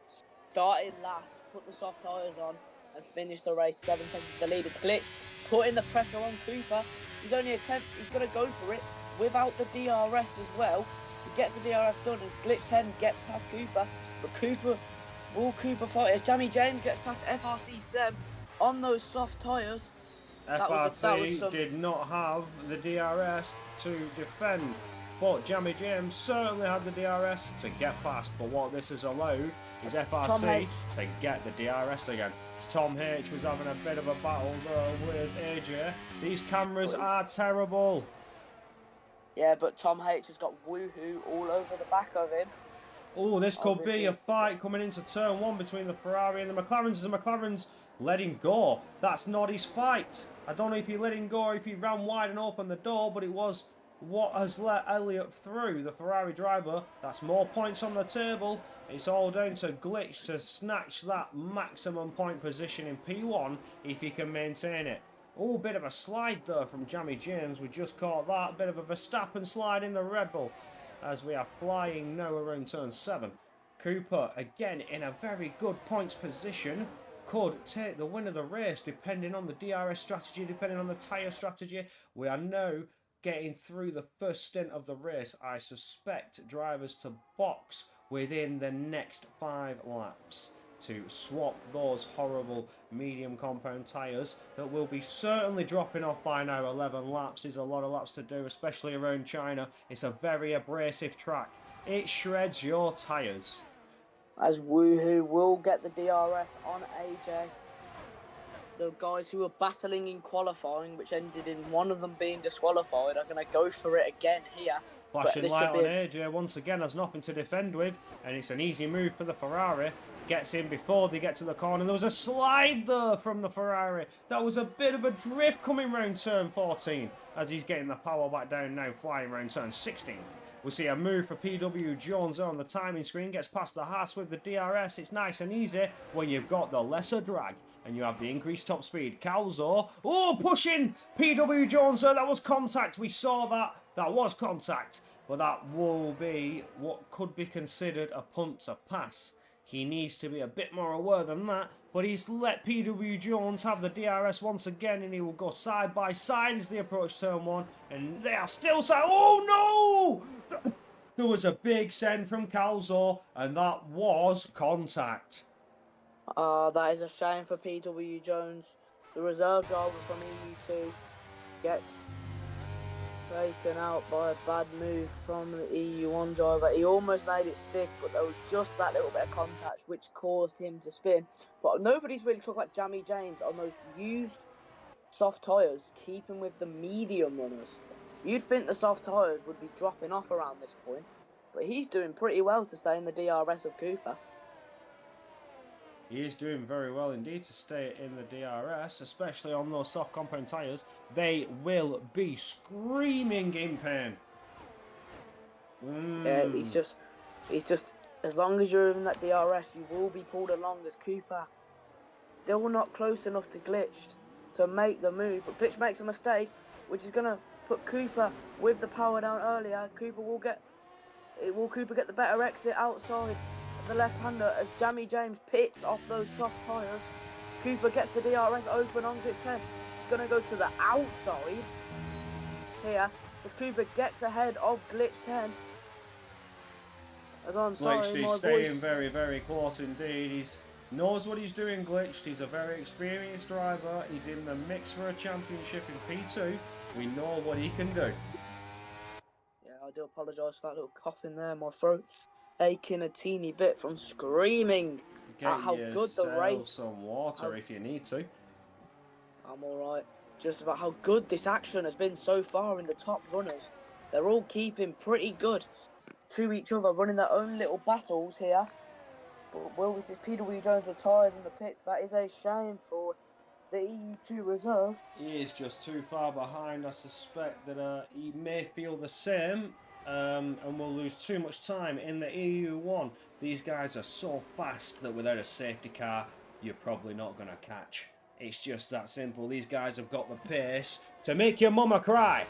Started last, put the soft tyres on, and finished the race 7 seconds to the lead. It's glitched, putting the pressure on Cooper. He's going to go for it without the DRS as well. He gets the DRS done, and glitched 10 gets past Cooper. But will Cooper fight as Jamie James gets past FRC Sem on those soft tyres? FRC did not have the DRS to defend, but Jamie James certainly had the DRS to get past. But what this has allowed is FRC to get the DRS again. Tom H was having a bit of a battle though with AJ. These cameras are terrible. Yeah, but Tom H has got woohoo all over the back of him. Oh, this could be a fight coming into turn 1 between the Ferrari and the McLarens. The McLarens let him go. That's not his fight. I don't know if he let him go or if he ran wide and opened the door, but it was what has let Elliott through, the Ferrari driver. That's more points on the table. It's all down to Glitch to snatch that maximum point position in P1 if he can maintain it. Oh, bit of a slide there from Jamie James. We just caught that. Bit of a Verstappen slide in the Red Bull as we are flying now around turn 7. Cooper, again, in a very good points position. Could take the win of the race depending on the DRS strategy, depending on the tyre strategy. We are now getting through the first stint of the race. I suspect drivers to box within the next 5 laps to swap those horrible medium compound tyres that will be certainly dropping off by now. 11 laps is a lot of laps to do, especially around China. It's a very abrasive track. It shreds your tyres. As woohoo will get the DRS on AJ. The guys who were battling in qualifying, which ended in one of them being disqualified, are going to go for it again here. Flashing light on AJ once again, has nothing to defend with, and it's an easy move for the Ferrari. Gets in before they get to the corner. There was a slide there from the Ferrari. That was a bit of a drift coming round turn 14 as he's getting the power back down now, flying round turn 16. We see a move for PW Jones on the timing screen. Gets past the Haas with the DRS. It's nice and easy when you've got the lesser drag and you have the increased top speed. Calzo, oh, pushing PW Jones there. That was contact. We saw that. That was contact. But that will be what could be considered a punt to pass. He needs to be a bit more aware than that, but he's let PW Jones have the DRS once again, and he will go side by side as they approach turn 1, and they are still side. Oh no! There was a big send from Calzo, and that was contact. That is a shame for PW Jones. The reserve driver from EU2 gets taken out by a bad move from the EU1 driver. He almost made it stick, but there was just that little bit of contact which caused him to spin. But nobody's really talking about Jamie James on those used soft tyres, keeping with the medium runners. You'd think the soft tyres would be dropping off around this point, but he's doing pretty well to stay in the DRS of Cooper. He is doing very well indeed to stay in the DRS, especially on those soft compound tyres. They will be screaming in pain. Yeah, he's just, as long as you're in that DRS, you will be pulled along as Cooper. Still not close enough to Glitch to make the move, but Glitch makes a mistake, which is going to put Cooper with the power down earlier. Cooper get the better exit outside the left-hander as Jamie James pits off those soft tyres. Cooper gets the DRS open on glitch 10. He's going to go to the outside here as Cooper gets ahead of glitch 10. As I'm Glitched sorry, is my staying voice. very, very close indeed. He knows what he's doing, Glitched. He's a very experienced driver. He's in the mix for a championship in P2. We know what he can do. Yeah, I do apologise for that little cough in there. My throat's aching a teeny bit from screaming Get at how good the yourself race. some water if you need to. I'm alright. Just about how good this action has been so far in the top runners. They're all keeping pretty good to each other, running their own little battles here. But will we see PW Jones retires in the pits? That is a shame for the EU2 reserve. He is just too far behind. I suspect that he may feel the same and will lose too much time in the EU1. These guys are so fast that without a safety car, you're probably not going to catch. It's just that simple. These guys have got the pace to make your mama cry.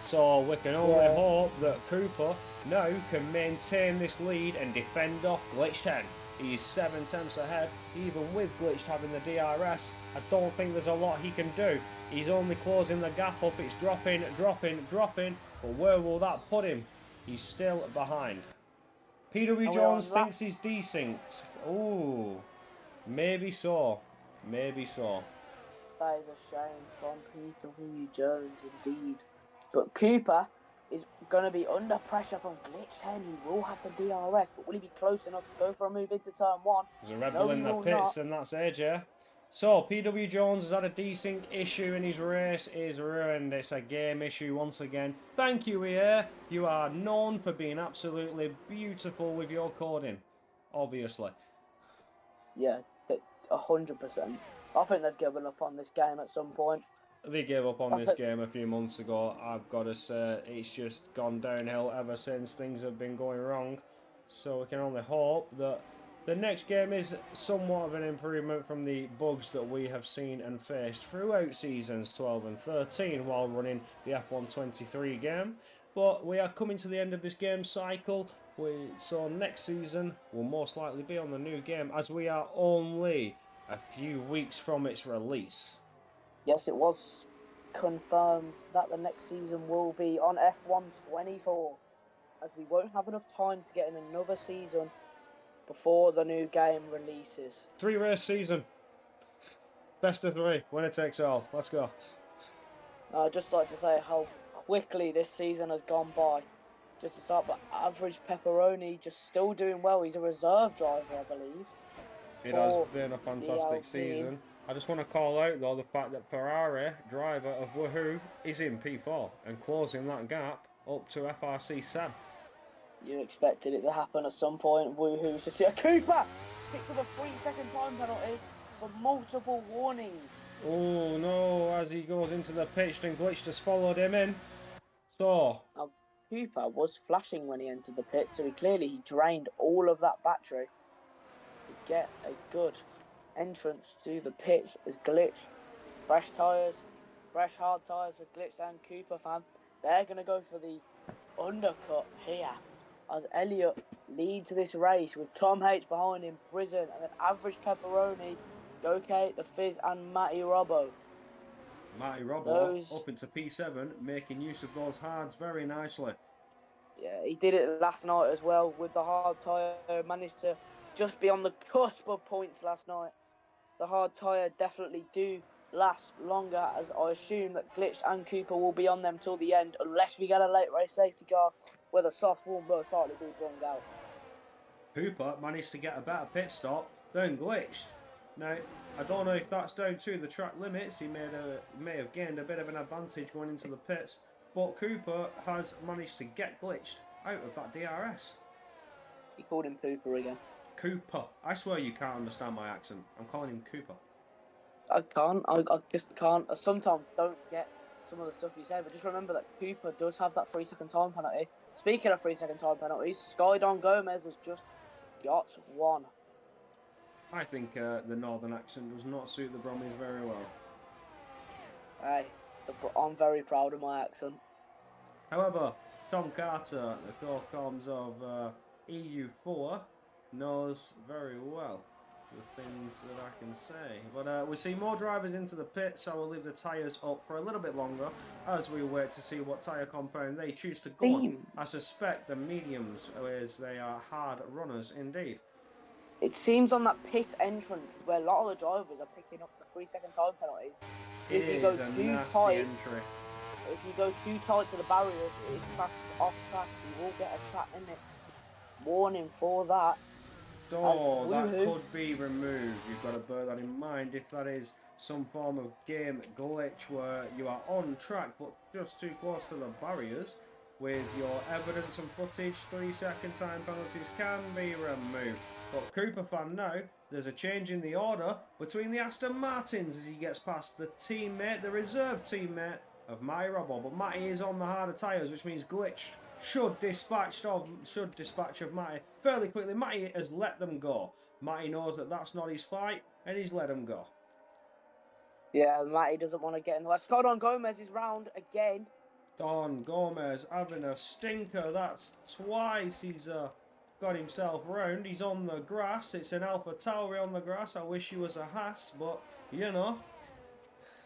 So we can only hope that Cooper now can maintain this lead and defend off Glitch 10. He's 7 tenths ahead, even with Glitched having the DRS. I don't think there's a lot he can do. He's only closing the gap up. It's dropping. But where will that put him? He's still behind. PW Jones thinks he's decent. Ooh, maybe so. Maybe so. That is a shame from PW Jones indeed. But Cooper is going to be under pressure from Glitch 10. He will have the DRS, but will he be close enough to go for a move into turn 1? There's a Red Bull in the pits, and that's AJ. So, PW Jones has had a desync issue and his race is ruined. It's a game issue once again. Thank you, EA. You are known for being absolutely beautiful with your coding. Obviously. Yeah, 100%. I think they've given up on this game at some point. They gave up on this game a few months ago. I've got to say, it's just gone downhill ever since. Things have been going wrong. So we can only hope that the next game is somewhat of an improvement from the bugs that we have seen and faced throughout seasons 12 and 13 while running the F123 game. But we are coming to the end of this game cycle. So next season will most likely be on the new game as we are only a few weeks from its release. Yes, it was confirmed that the next season will be on F124, as we won't have enough time to get in another season before the new game releases. 3-race season. Best of 3. Winner takes all. Let's go. I'd just like to say how quickly this season has gone by. Just to start, but average Pepperoni just still doing well. He's a reserve driver, I believe. It has been a fantastic season. I just want to call out, though, the fact that Ferrari, driver of Woohoo, is in P4 and closing that gap up to FRC Seb. You expected it to happen at some point. Woohoo's just a Cooper picks up a 3-second time penalty for multiple warnings. Oh no, as he goes into the pitch and Glitch just followed him in. So now, Cooper was flashing when he entered the pit, so he drained all of that battery to get a good entrance to the pits as Glitch. Fresh tyres, fresh hard tyres for Glitch and Cooper fam. They're going to go for the undercut here as Elliott leads this race with Tom H behind him, Prison, and then Average Pepperoni, Gokate, The Fizz, and Matty Robbo. Matty Robbo up into P7, making use of those hards very nicely. Yeah, he did it last night as well with the hard tyre. Managed to just be on the cusp of points last night. The hard tyre definitely do last longer, as I assume that Glitch and Cooper will be on them till the end, unless we get a late race safety car where the soft will most likely be drummed out. Cooper managed to get a better pit stop, then Glitched. Now, I don't know if that's down to the track limits. He may have gained a bit of an advantage going into the pits, but Cooper has managed to get Glitched out of that DRS. He called him Cooper again. Cooper. I swear you can't understand my accent. I'm calling him Cooper. I can't. I just can't. I sometimes don't get some of the stuff you say, but just remember that Cooper does have that 3-second time penalty. Speaking of 3-second time penalties, Skydon Gomez has just got one. I think the northern accent does not suit the Brummies very well. Hey, I'm very proud of my accent. However, Tom Carter, the co-coms of EU4, knows very well the things that I can say. But we see more drivers into the pit, so we'll leave the tyres up for a little bit longer as we wait to see what tyre compound they choose to go on. I suspect the mediums, as they are hard runners indeed. It seems on that pit entrance is where a lot of the drivers are picking up the 3-second time penalties. It If you is go a too nasty tight, entry. if you go too tight to the barriers, it is classed as off track. So you will get a track limits warning for that. So that could be removed. You've got to bear that in mind if that is some form of game glitch where you are on track but just too close to the barriers. With your evidence and footage, 3-second time penalties can be removed. But Cooper fan now, there's a change in the order between the Aston Martins as he gets past the teammate, the reserve teammate of Matty Robbo. But Matty is on the harder tyres, which means Glitch should dispatch of Matty fairly quickly. Matty has let them go. Matty knows that that's not his fight, and he's let them go. Yeah, Matty doesn't want to get in the way. Scott on Gomez is round again. Don Gomez having a stinker. That's twice he's got himself round. He's on the grass. It's an Alpha Tauri on the grass. I wish he was a Haas, but you know.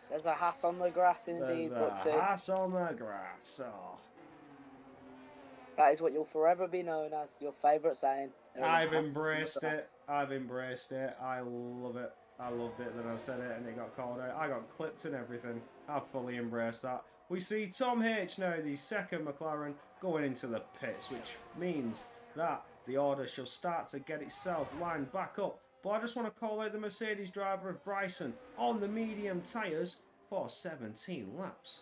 There's a Haas on the grass indeed, There's a Haas on the grass. Oh. That is what you'll forever be known as. Your favourite saying. I've embraced it. I've embraced it. I love it. I loved it that I said it and it got called out. I got clipped and everything. I've fully embraced that. We see Tom H now, the second McLaren, going into the pits, which means that the order shall start to get itself lined back up. But I just want to call out the Mercedes driver of Bryson on the medium tyres for 17 laps.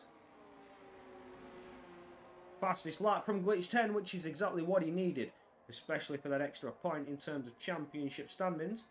Fastest lap from Glitch 10, which is exactly what he needed, especially for that extra point in terms of championship standings.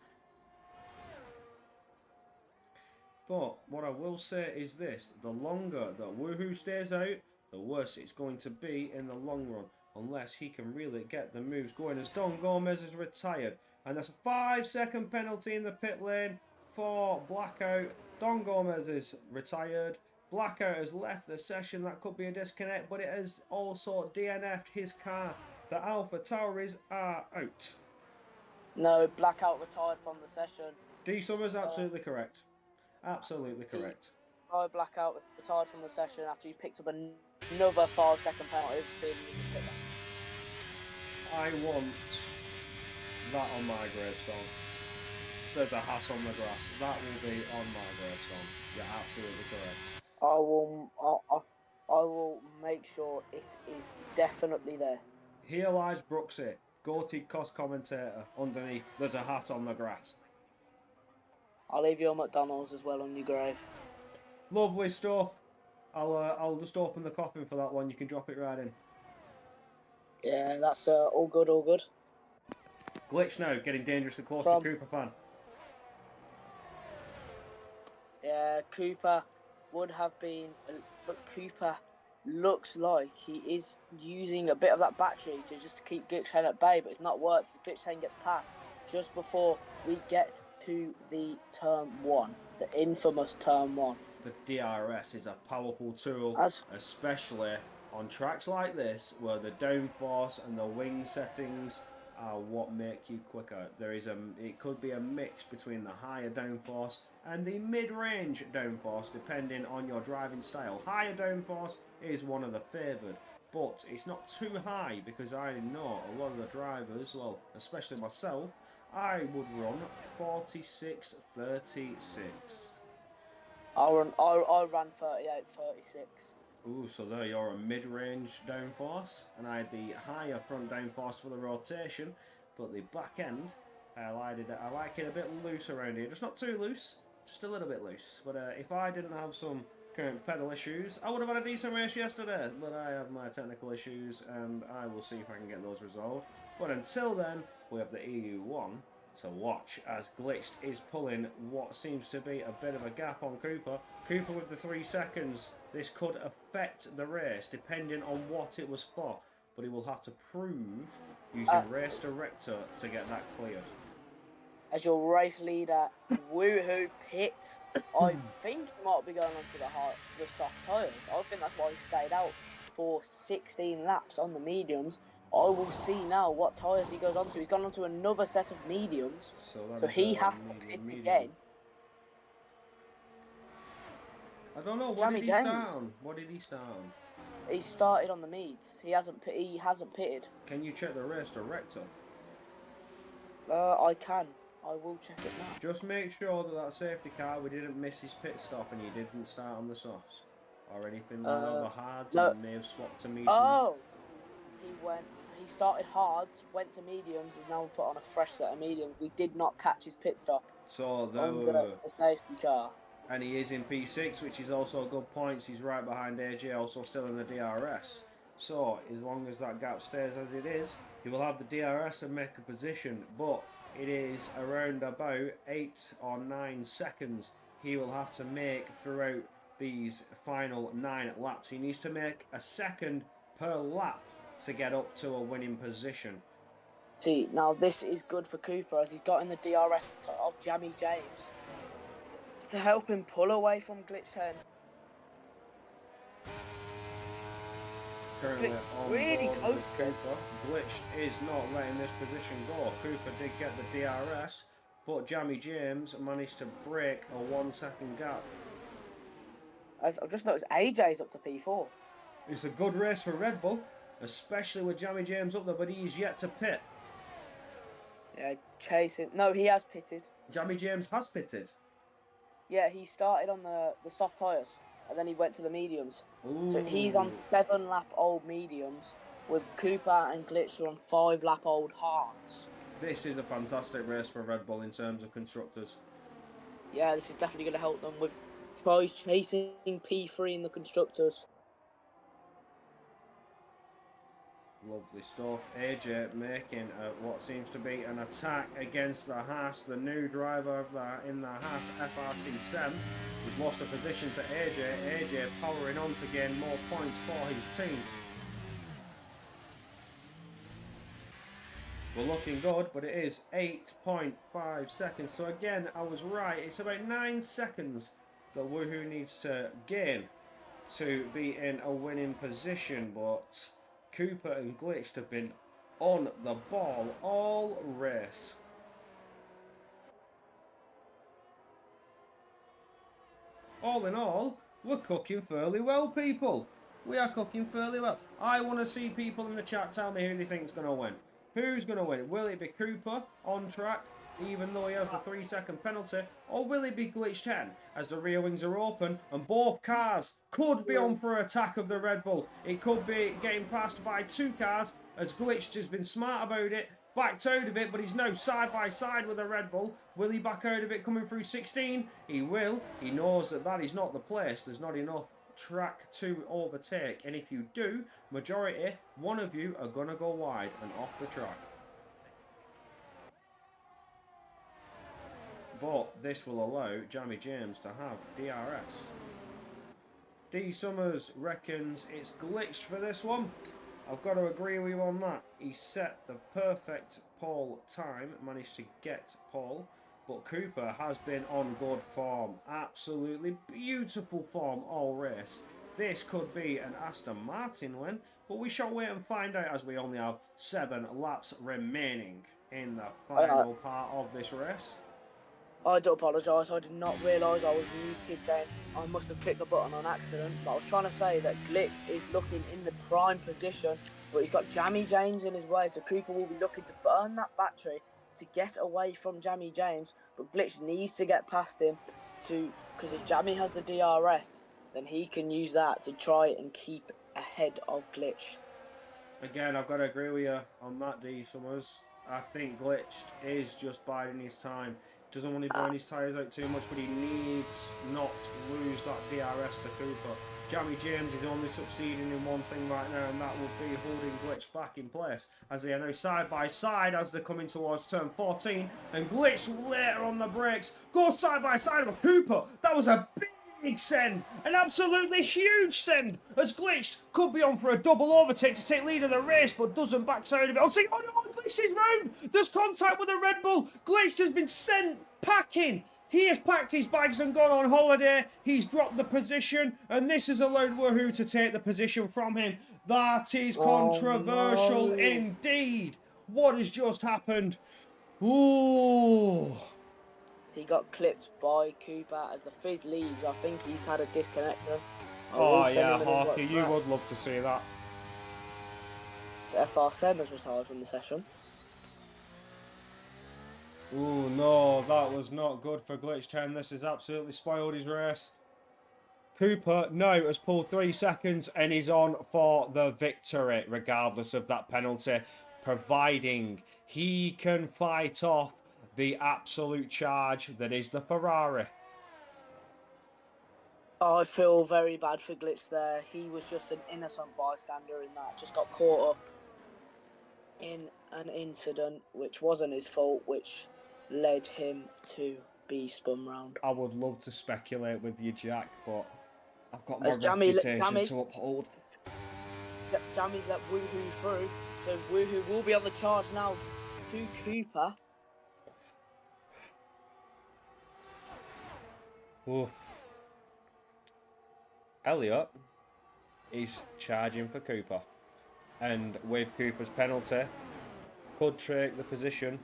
But what I will say is this, the longer that Woohoo stays out, the worse it's going to be in the long run, unless he can really get the moves going, as Don Gomez is retired. And that's a 5-second penalty in the pit lane for Blackout. Don Gomez is retired. Blackout has left the session. That could be a disconnect, but it has also DNF'd his car. The Alpha Tauris are out. No, Blackout retired from the session. D Summers absolutely correct. Absolutely correct. Blackout retired from the session after he picked up another 5-second penalty. I want that on my gravestone. There's a Haas on the grass. That will be on my gravestone. You're absolutely correct. I will make sure it is definitely there. Here lies Brooksy, goated cost commentator. Underneath, there's a hat on the grass. I'll leave your McDonald's as well on your grave. Lovely stuff. I'll just open the coffin for that one. You can drop it right in. Yeah, that's all good, all good. Glitch now, getting dangerously close to Cooper fan. Yeah, Cooper would have been, but Cooper looks like he is using a bit of that battery to keep Glitch 10 at bay, but it's not worked. Glitch 10 gets past just before we get to the turn 1, the infamous turn 1. The DRS is a powerful tool, especially on tracks like this, where the downforce and the wing settings are what make you quicker. It could be a mix between the higher downforce and the mid-range downforce, depending on your driving style. Higher downforce is one of the favoured, but it's not too high, because I know a lot of the drivers, well, especially myself, I would run 46, 36. I ran 38, 36. Ooh, so there you're a mid-range downforce, and I had the higher front downforce for the rotation, but the back end, I like it a bit loose around here. Just not too loose, just a little bit loose. But if I didn't have some current pedal issues, I would have had a decent race yesterday. But I have my technical issues, and I will see if I can get those resolved. But until then, we have the EU1 to watch, as Glitched is pulling what seems to be a bit of a gap on Cooper. Cooper with the 3 seconds. This could affect the race depending on what it was for, but he will have to prove using Race Director to get that cleared. As your race leader, Woohoo pits, I think he might be going on to the soft tyres. I think that's why he stayed out for 16 laps on the mediums, I will see now what tyres he goes on to. He's gone on to another set of mediums. So that So is he a has to pit medium. again. I don't know. What Jamie did he James. start on? What did he start on? He started on the mediums. He hasn't pitted. Can you check the race director? I can. I will check it now. Just make sure that safety car, we didn't miss his pit stop and he didn't start on the softs. Or anything like that, the hards, no. and may have swapped to mediums. Oh! He started hards, went to mediums, and now put on a fresh set of mediums. We did not catch his pit stop So under the safety car. And he is in P6, which is also good points. He's right behind AJ, also still in the DRS. So, as long as that gap stays as it is, he will have the DRS and make a position. But it is around about 8 or 9 seconds he will have to make throughout these final 9 laps. He needs to make a second per lap to get up to a winning position. See, now this is good for Cooper as he's got in the DRS of Jamie James to help him pull away from Glitch 10. Currently Glitch on really board close with to him. Cooper. Glitched is not letting this position go. Cooper did get the DRS, but Jamie James managed to break a 1 second gap. As I've just noticed, AJ's up to P4. It's a good race for Red Bull, especially with Jamie James up there, but he's yet to pit. Yeah, chasing. No, he has pitted. Jamie James has pitted. Yeah, he started on the soft tyres and then he went to the mediums. Ooh. So he's on 7 lap old mediums with Cooper and Glitch on 5 lap old hards. This is a fantastic race for Red Bull in terms of constructors. Yeah, this is definitely going to help them with tries chasing P3 in the constructors. Lovely stuff. AJ making what seems to be an attack against the Haas. The new driver in the Haas FRC7. He's lost a position to AJ. AJ powering on to gain more points for his team. We're looking good, but it is 8.5 seconds. So again, I was right. It's about 9 seconds that Woohoo needs to gain to be in a winning position, but Cooper and Glitched have been on the ball all race. All in all, we're cooking fairly well, people. We are cooking fairly well. I want to see people in the chat tell me who they think's going to win. Who's going to win? Will it be Cooper on track, even though he has the 3-second penalty, or will it be Glitch 10 as the rear wings are open and both cars could be on for attack of the Red Bull? It could be getting passed by 2 cars as Glitch has been smart about it, backed out of it, but he's now side by side with the Red Bull. Will he back out of it coming through 16? He will. He knows that that is not the place. There's not enough track to overtake, and if you do, majority, one of you are gonna go wide and off the track. But this will allow Jamie James to have DRS. D Summers reckons it's glitched for this one. I've got to agree with you on that. He set the perfect pole time, managed to get pole. But Cooper has been on good form. Absolutely beautiful form all race. This could be an Aston Martin win, but we shall wait and find out as we only have 7 laps remaining in the final part of this race. I do apologise, I did not realise I was muted then. I must have clicked the button on accident. But I was trying to say that Glitch is looking in the prime position, but he's got Jamie James in his way, so Cooper will be looking to burn that battery to get away from Jamie James, but Glitch needs to get past him because if Jamie has the DRS, then he can use that to try and keep ahead of Glitch. Again, I've got to agree with you on that, D Summers. I think Glitched is just biding his time. Doesn't want to burn his tyres out too much, but he needs not to lose that DRS to Cooper. Jamie James is only succeeding in one thing right now, and that would be holding Glitch back in place, as they are now side by side as they're coming towards turn 14, and Glitch later on the brakes goes side by side with Cooper. That was a big send, an absolutely huge send, as Glitch could be on for a double overtake to take lead of the race, but doesn't back out of it. Oh no, Glitch is round. There's contact with the Red Bull. Glitch has been sent packing. He has packed his bags and gone on holiday. He's dropped the position, and this has allowed Woohoo to take the position from him. That is Oh, controversial no. indeed. What has just happened? Ooh. He got clipped by Cooper as the Fizz leaves. I think he's had a disconnection. I will Oh, send yeah, him an Hawker, invite you back. would love to see that. So FR7 has retired from the session. Ooh, no, that was not good for Glitch 10. This has absolutely spoiled his race. Cooper now has pulled 3 seconds and is on for the victory, regardless of that penalty, providing he can fight off the absolute charge that is the Ferrari. I feel very bad for Glitch there. He was just an innocent bystander in that. Just got caught up in an incident which wasn't his fault, which led him to be spun round. I would love to speculate with you, Jack, but I've got my As reputation to uphold. Jammy's let Woohoo through, so Woohoo will be on the charge now to Cooper. Ooh. Elliot is charging for Cooper, and with Cooper's penalty, could take the position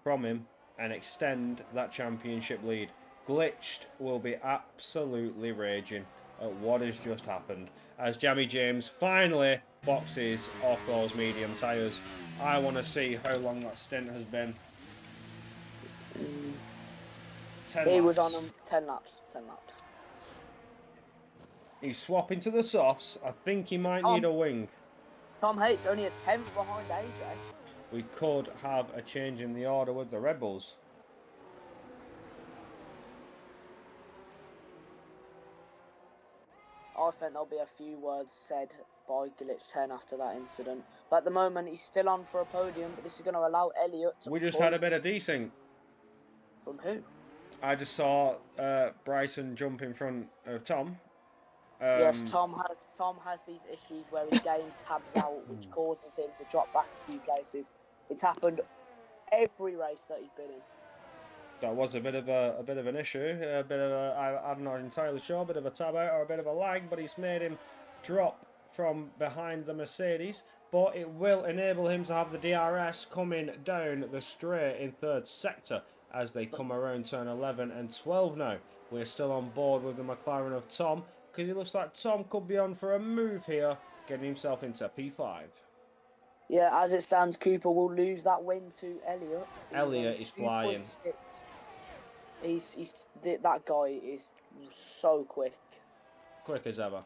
from him and extend that championship lead. Glitched will be absolutely raging at what has just happened as Jammy James finally boxes off those medium tyres. I want to see how long that stint has been. 10 He laps. was on 10 laps. 10 laps. He's swapping to the softs. I think he might need a wing. Tom H only a 10th behind AJ. We could have a change in the order with the Red Bulls. I think there'll be a few words said by Glitch 10 after that incident. But at the moment, he's still on for a podium, but this is going to allow Elliot to We just pull. had a bit of desync. From who? I just saw Bryson jump in front of Tom. Yes, Tom has these issues where his game tabs out, which causes him to drop back a few places. It's happened every race that he's been in. That was a bit of an issue. I'm not entirely sure, a bit of a tab out or a bit of a lag, but he's made him drop from behind the Mercedes. But it will enable him to have the DRS coming down the straight in third sector as they come around turn 11 and 12 now. We're still on board with the McLaren of Tom because it looks like Tom could be on for a move here, getting himself into P5. Yeah, as it stands, Cooper will lose that win to Elliot. Elliot is flying. That guy is so quick. Quick as ever.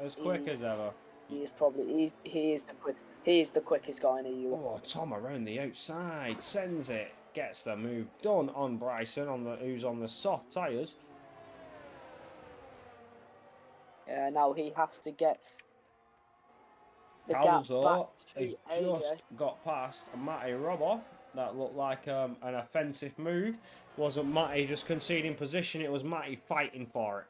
As quick as ever. He is the quickest guy in EU1. Oh, Tom around the outside sends it, gets the move done on Bryson who's on the soft tyres. Yeah, now he has to get the Calzo gap back to has AJ. just got past Matty Robbo. That looked like an offensive move. Wasn't Matty just conceding position, it was Matty fighting for it.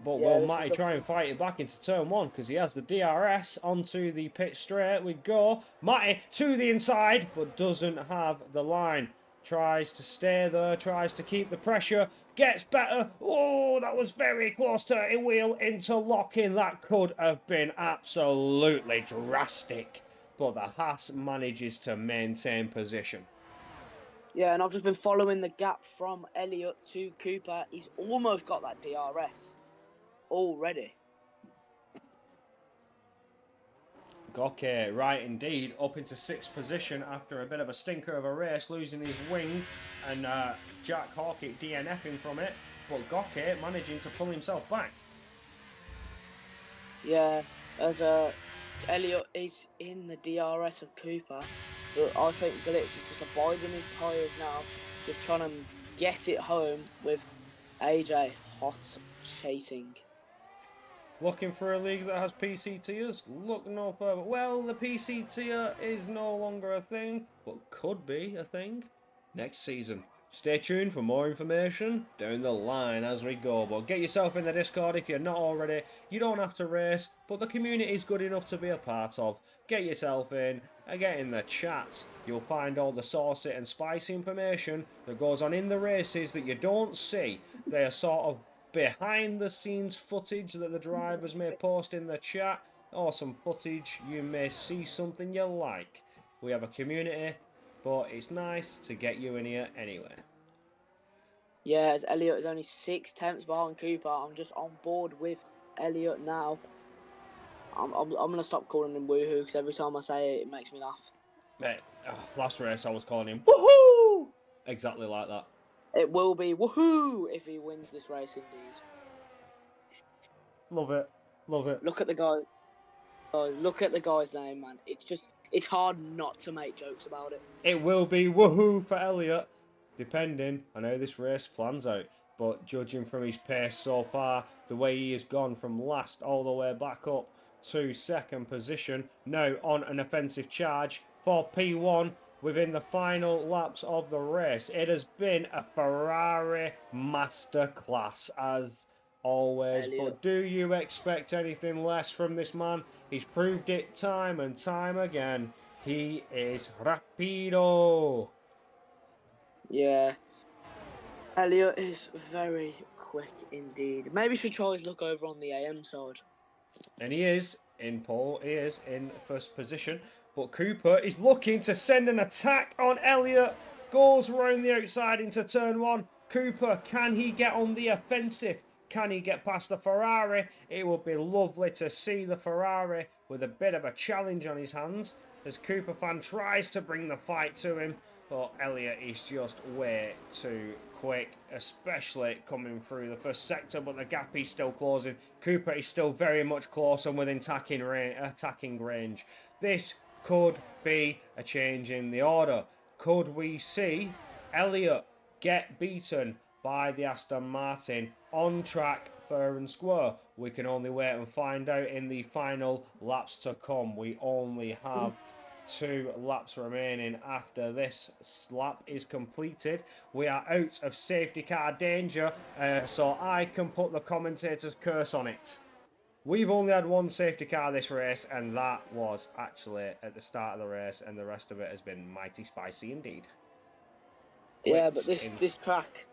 But will Matty try and fight it back into turn 1 because he has the DRS onto the pit straight. We go. Matty to the inside but doesn't have the line. Tries to stay there, tries to keep the pressure, gets better. Oh, that was very close to a wheel interlocking. That could have been absolutely drastic. But the Haas manages to maintain position. Yeah, and I've just been following the gap from Elliot to Cooper. He's almost got that DRS already. Goke, right indeed, up into 6th position after a bit of a stinker of a race, losing his wing, and Jack Hawkett DNFing from it, but Goke managing to pull himself back. Yeah, as Elliot is in the DRS of Cooper, but I think Glitch is just abiding his tyres now, just trying to get it home with AJ hot chasing. Looking for a league that has PC tiers? Look no further. Well, the PC tier is no longer a thing, but could be a thing next season. Stay tuned for more information down the line as we go. But get yourself in the Discord if you're not already. You don't have to race, but the community is good enough to be a part of. Get yourself in and get in the chats. You'll find all the saucy and spicy information that goes on in the races that you don't see. They are sort of behind the scenes footage that the drivers may post in the chat, or some footage you may see something you like. We have a community, but it's nice to get you in here anyway. Yeah, as Elliot is only 6 tenths behind Cooper, I'm just on board with Elliot now. I'm gonna stop calling him woohoo because every time I say it, it makes me laugh. Mate, last race I was calling him woohoo! Exactly like that. It will be woohoo if he wins this race indeed. Love it. Love it. Look at the guy. Guys, look at the guy's name, man. It's hard not to make jokes about it. It will be woohoo for Elliot, depending on how this race plans out. But judging from his pace so far, the way he has gone from last all the way back up to second position, now on an offensive charge for P1 within the final laps of the race. It has been a Ferrari masterclass as always. Elliot. But do you expect anything less from this man? He's proved it time and time again. He is rapido. Yeah. Elliot is very quick indeed. Maybe should try his look over on the AM side. And he is in pole. He is in first position. But Cooper is looking to send an attack on Elliot. Goes around the outside into turn one. Cooper, can he get on the offensive? Can he get past the Ferrari? It would be lovely to see the Ferrari with a bit of a challenge on his hands as Cooper fan tries to bring the fight to him. But Elliot is just way too quick, especially coming through the first sector, but the gap is still closing. Cooper is still very much close and within attacking range. This could be a change in the order. Could we see Elliot get beaten by the Aston Martin on track fair and square? We can only wait and find out in the final laps to come. We only have 2 laps remaining after this lap is completed. We are out of safety car danger, so I can put the commentator's curse on it. We've only had 1 safety car this race, and that was actually at the start of the race, and the rest of it has been mighty spicy indeed. Yeah, but this track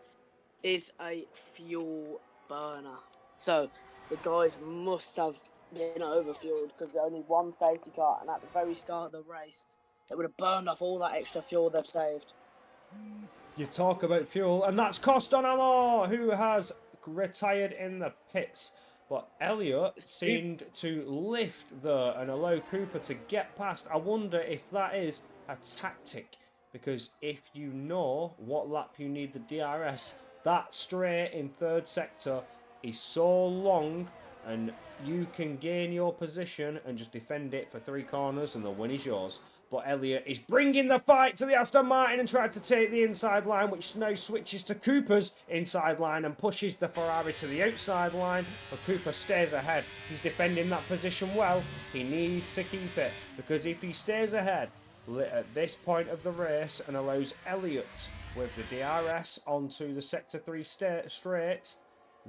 is a fuel burner. So the guys must have been overfueled because there's only 1 safety car, and at the very start of the race, it would have burned off all that extra fuel they've saved. You talk about fuel, and that's Costanamo, who has retired in the pits. But Elliot seemed to lift there and allow Cooper to get past. I wonder if that is a tactic, because if you know what lap you need the DRS, that straight in third sector is so long, and you can gain your position and just defend it for 3 corners and the win is yours. But Elliot is bringing the fight to the Aston Martin and tried to take the inside line, which now switches to Cooper's inside line and pushes the Ferrari to the outside line. But Cooper stays ahead. He's defending that position well. He needs to keep it, because if he stays ahead at this point of the race and allows Elliot with the DRS onto the Sector 3 straight,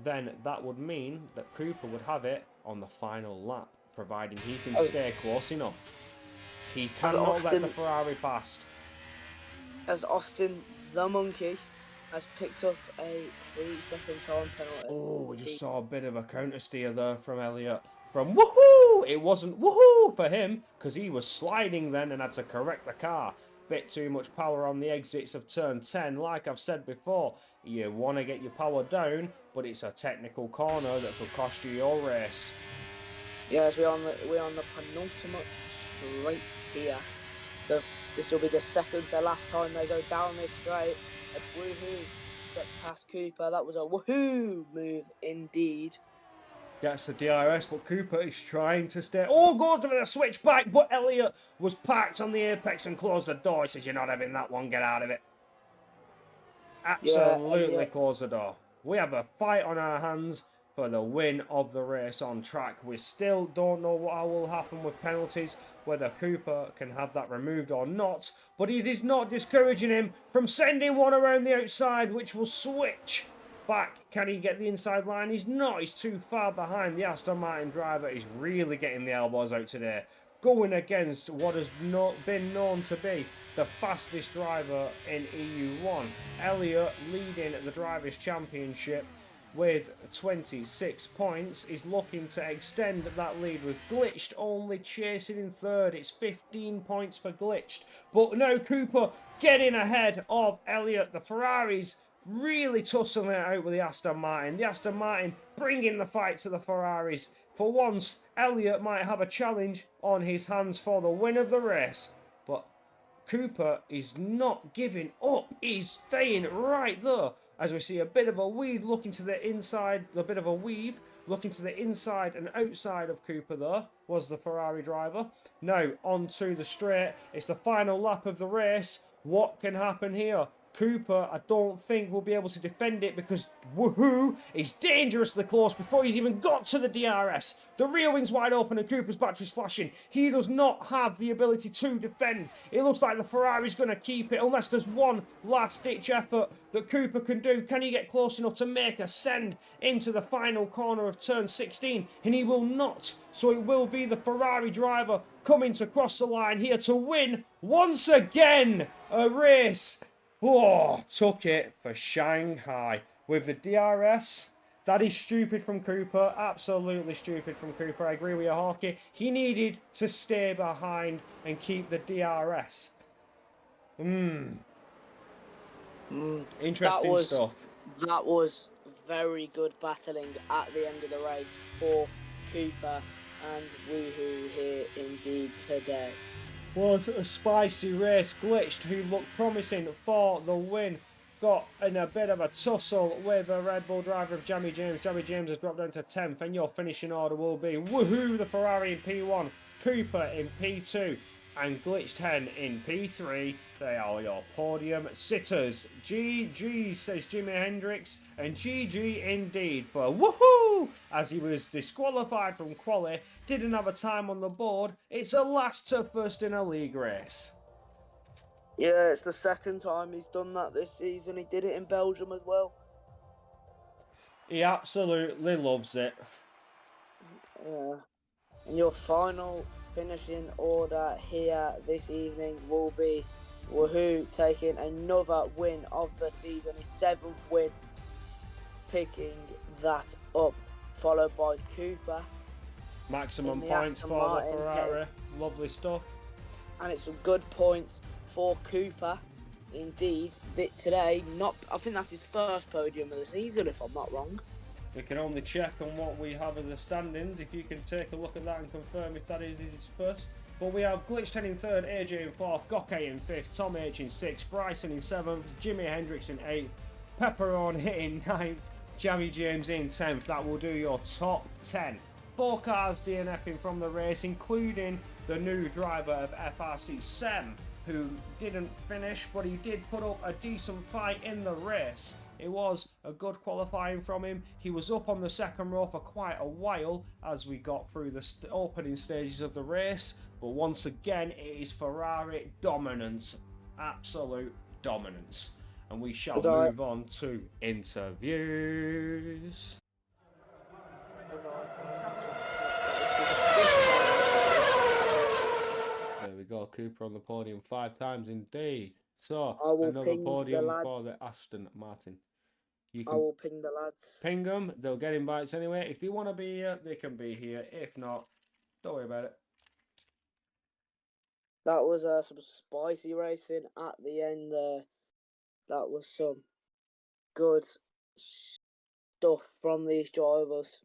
then that would mean that Cooper would have it on the final lap, providing he can stay close enough. He cannot let the Ferrari past. As Austin the Monkey has picked up a 3-second time penalty. Oh, we just saw a bit of a counter steer there from Elliot. From woohoo! It wasn't woohoo for him, because he was sliding then and had to correct the car. Bit too much power on the exits of turn 10. Like I've said before, you want to get your power down, but it's a technical corner that could cost you your race. Yes, we're on the penultimate straight here. This will be the second to last time they go down this straight. As woohoo gets past Cooper. That was a woohoo move indeed. Gets the DRS, but Cooper is trying to stay. Oh, goes to the switchback, but Elliot was parked on the apex and closed the door. He says, "You're not having that one, get out of it." Absolutely close the door. We have a fight on our hands for the win of the race on track. We still don't know what will happen with penalties, whether Cooper can have that removed or not, but it is not discouraging him from sending one around the outside, which will switch back. Can he get the inside line? He's not. He's too far behind. The Aston Martin driver is really getting the elbows out today, going against what has not been known to be the fastest driver in EU1. Elliot leading the Drivers' Championship. with 26 points is looking to extend that lead with Glitched only chasing in third. It's 15 points for Glitched. But no, Cooper getting ahead of Elliott. The Ferraris really tussling it out with the Aston Martin. The Aston Martin bringing the fight to the Ferraris. For once, Elliott might have a challenge on his hands for the win of the race. But Cooper is not giving up. He's staying right there. As we see a bit of a weave looking to the inside, a bit of a weave looking to the inside and outside of Cooper there was the Ferrari driver. Now onto the straight. It's the final lap of the race. What can happen here? Cooper, I don't think will be able to defend it because woohoo, he's dangerously close before he's even got to the DRS. The rear wing's wide open and Cooper's battery's flashing. He does not have the ability to defend. It looks like the Ferrari's going to keep it unless there's one last-ditch effort that Cooper can do. Can he get close enough to make a send into the final corner of turn 16? And he will not. So it will be the Ferrari driver coming to cross the line here to win once again a race. Oh, took it for Shanghai with the DRS. That is stupid from Cooper. Absolutely stupid from Cooper. I agree with you, Hawkey. He needed to stay behind and keep the DRS. Interesting stuff. That was very good battling at the end of the race for Cooper and Woohoo here indeed today. Was a spicy race. Glitched, who looked promising for the win, got in a bit of a tussle with a Red Bull driver of Jamie James. Jamie James has dropped down to 10th, and your finishing order will be Woohoo, the Ferrari in P1, Cooper in P2, and Glitched Hen in P3. They are your podium sitters. GG, says Jimi Hendrix, and GG indeed for Woohoo, as he was disqualified from quali, didn't have a time on the board. It's a last to first in a league race. Yeah, it's the second time he's done that this season. He did it in Belgium as well. He absolutely loves it. Yeah. And your final finishing order here this evening will be Woohoo taking another win of the season, his 7th win, picking that up, followed by Cooper. Maximum points for the Ferrari. Lovely stuff. And it's some good points for Cooper. Indeed, today, I think that's his first podium of the season, if I'm not wrong. We can only check on what we have in the standings. If you can take a look at that and confirm if that is his first. But we have Glitched Hen in third, AJ in fourth, Goke in fifth, Tom H in sixth, Bryson in seventh, Jimi Hendrix in eighth, Pepperoni in ninth, Jamie James in 10th. That will do your top 10. 4 cars DNFing from the race, including the new driver of FRC, Sem, who didn't finish, but he did put up a decent fight in the race. It was a good qualifying from him. He was up on the second row for quite a while as we got through the opening stages of the race. But once again, it is Ferrari dominance. Absolute dominance. And we shall move on to interviews. There we go, Cooper on the podium 5 times indeed. So, another podium for the Aston Martin. I will ping the lads. Ping them, they'll get invites anyway. If they want to be here, they can be here. If not, don't worry about it. That was some spicy racing at the end there. That was some good stuff from these drivers.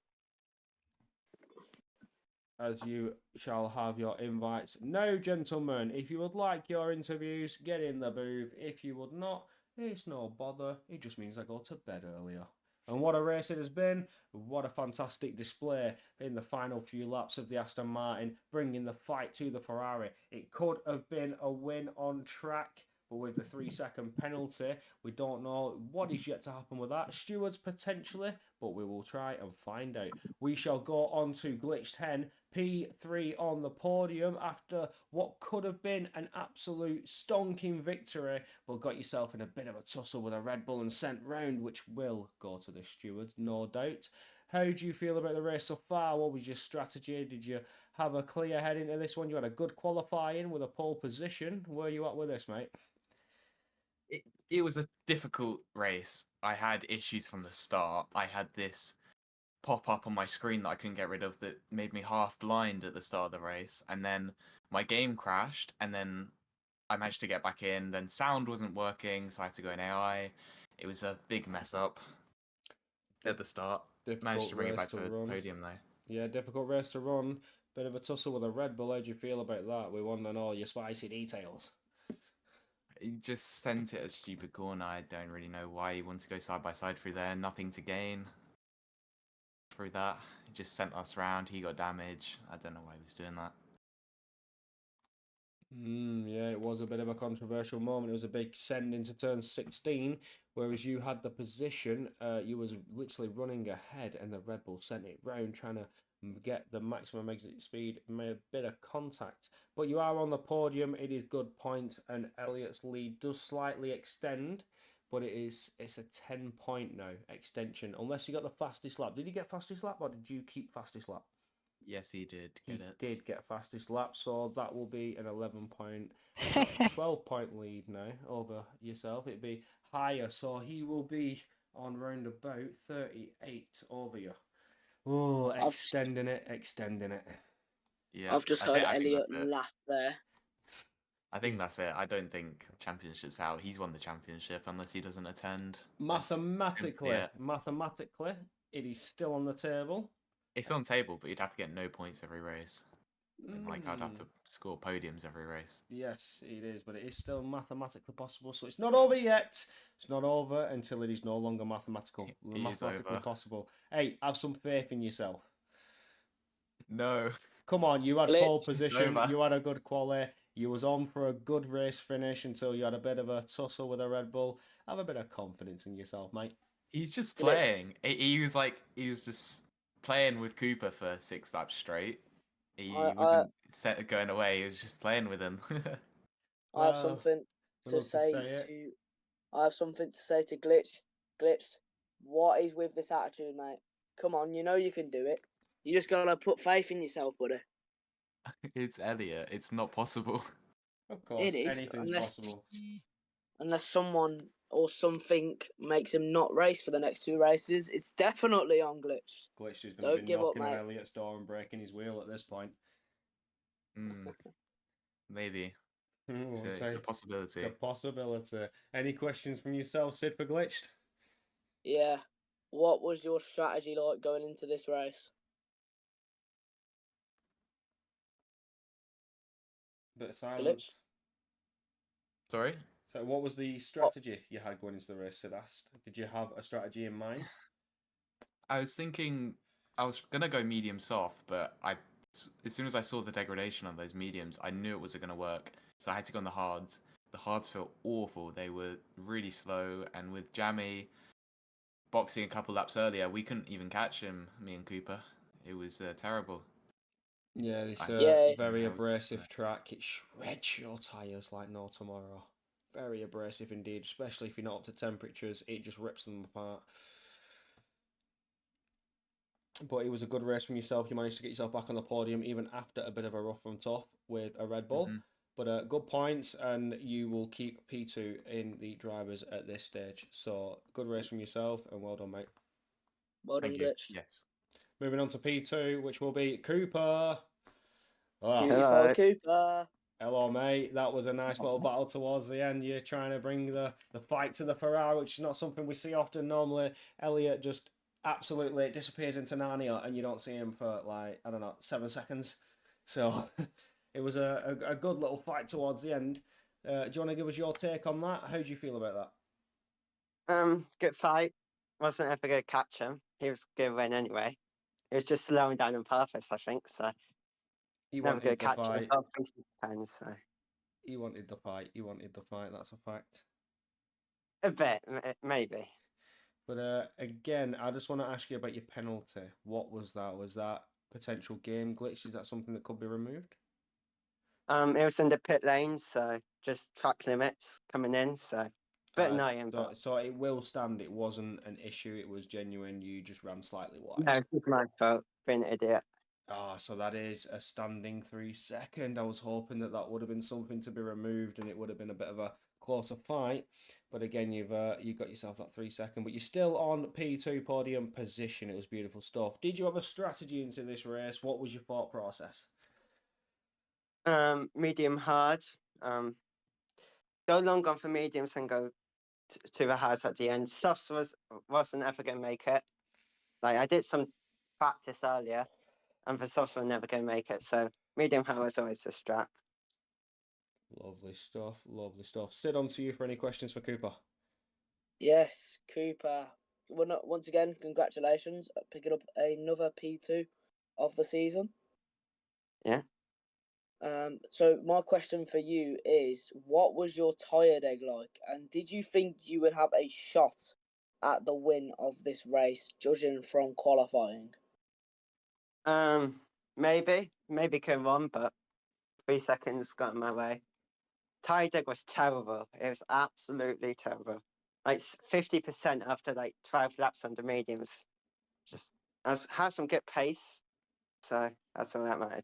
As you shall have your invites. No, gentlemen, if you would like your interviews, get in the booth. If you would not, it's no bother. It just means I go to bed earlier. And what a race it has been. What a fantastic display in the final few laps of the Aston Martin, bringing the fight to the Ferrari. It could have been a win on track, but with the 3-second penalty, we don't know what is yet to happen with that. Stewards potentially, but we will try and find out. We shall go on to Glitched Hen, P3 on the podium after what could have been an absolute stonking victory, but got yourself in a bit of a tussle with a Red Bull and sent round, which will go to the stewards, no doubt. How do you feel about the race so far? What was your strategy? Did you have a clear head into this one? You had a good qualifying with a pole position. Where are you at with this, mate? It was a difficult race. I had issues from the start. I had this pop up on my screen that I couldn't get rid of that made me half blind at the start of the race, and then my game crashed, and then I managed to get back in. Then sound wasn't working, so I had to go in AI. It was a big mess up at the start. Managed Difficult to bring it race back to to the run. podium though. Yeah, difficult race to run. Bit of a tussle with a Red Bull. How do you feel about that? We want to know your spicy details. He just sent it a stupid corner. I don't really know why he wanted to go side by side through there. Nothing to gain through that. He just sent us round. He got damage. I don't know why he was doing that. Yeah, it was a bit of a controversial moment. It was a big send into turn 16, whereas you had the position. You was literally running ahead, and the Red Bull sent it round, trying to get the maximum exit speed, made a bit of contact. But you are on the podium. It is good points, and Elliot's lead does slightly extend, but it's a 10-point now extension. Unless you got the fastest lap. Did you get fastest lap, or did you keep fastest lap? Yes, he did He get it. did get fastest lap, so that will be an 11-point, 12-point lead now over yourself. It'd be higher, so he will be on round about 38 over you. Oh, extending it. Yeah, I've just I heard think Elliot that's it. laugh there. I think that's it. I don't think championship's out. He's won the championship unless he doesn't attend. Mathematically, It. it is still on the table. It's on table, but you'd have to get no points every race. And like I'd have Mm. to score podiums every race. Yes, it is, but it is still mathematically possible. So it's not over yet. It's not over until it is no longer mathematically over. possible. Hey, have some faith in yourself. No. Come on, you had Glitch. pole It's position. over. You had a good quali. You was on for a good race finish until you had a bit of a tussle with a Red Bull. Have a bit of confidence in yourself, mate. He's just Glitch. playing. He was just playing with Cooper for 6 laps straight. He I wasn't set going away. He was just playing with him. I have Well, something we to love to say say it. to I have something to say to Glitch. Glitched. What is with this attitude, mate? Come on, you know you can do it. You just gotta put faith in yourself, buddy. It's Elliot. It's not possible. Of course, It is, anything's possible. unless someone or something makes him not race for the next 2 races. It's definitely on Glitch. Glitch is going to Don't be give up, knocking on mate. Elliot's door and breaking his wheel at this point. Maybe. It's It's a possibility. The possibility. Any questions from yourself, Sid, for Glitched? Yeah. What was your strategy like going into this race? Bit of silence. Glitch? Sorry? So, what was the strategy you had going into the race? Sid asked. Did you have a strategy in mind? I was thinking I was gonna go medium soft, but as soon as I saw the degradation on those mediums, I knew it wasn't gonna work. So I had to go on the hards. The hards felt awful. They were really slow, and with Jammy boxing a couple laps earlier, we couldn't even catch him. Me and Cooper. It was terrible. Yeah, this Yeah. very abrasive track. It shreds your tyres like no tomorrow. Very abrasive indeed, especially if you're not up to temperatures. It just rips them apart. But it was a good race from yourself. You managed to get yourself back on the podium even after a bit of a rough and tough with a Red Bull. But good points, and you will keep P2 in the drivers at this stage. So good race from yourself, and well done, mate. Well done, Thank you. Glitch. Yes. Moving on to P2, which will be Cooper. Hello. Cooper. Hello, mate. That was a nice little battle towards the end. You're trying to bring the fight to the Ferrari, which is not something we see often. Normally, Elliot just absolutely disappears into Narnia, and you don't see him for, like, I don't know, 7 seconds. So it was a good little fight towards the end. Do you want to give us your take on that? How do you feel about that? Good fight. Wasn't ever going to catch him. He was going to win anyway. He was just slowing down on purpose, I think. So He never going wanted to the catch him. fight. I think he can, so He wanted the fight. He wanted the fight. That's a fact. a bit, maybe. But again, I just want to ask you about your penalty. What was that? Was that potential game glitch? Is that something that could be removed? It was in the pit lane, so just track limits coming in. So bit annoying, but So it will stand. It wasn't an issue. It was genuine. You just ran slightly wide. no, it's my fault. Being an idiot. Ah, so that is a standing 3 second. I was hoping that would have been something to be removed, and it would have been a bit of a closer fight. But again, you've got yourself that 3 second, but you're still on P2 podium position. It was beautiful stuff. Did you have a strategy into this race? What was your thought process? Medium hard. Go long on for mediums and go to the hards at the end. Softs wasn't ever gonna make it. Like I did some practice earlier, and the softs were never gonna make it. So medium hard was always the strat. Lovely stuff. Lovely stuff. Sid, on to you for any questions for Cooper. Yes, Cooper. Once again, congratulations at picking up another P2 of the season. Yeah. So my question for you is, what was your tyre deg like, and did you think you would have a shot at the win of this race, judging from qualifying? Maybe came on, but 3 seconds got in my way. Tie dig was terrible. It was absolutely terrible. Like 50% after like 12 laps on the mediums. Just has some good pace, so that's all that mattered.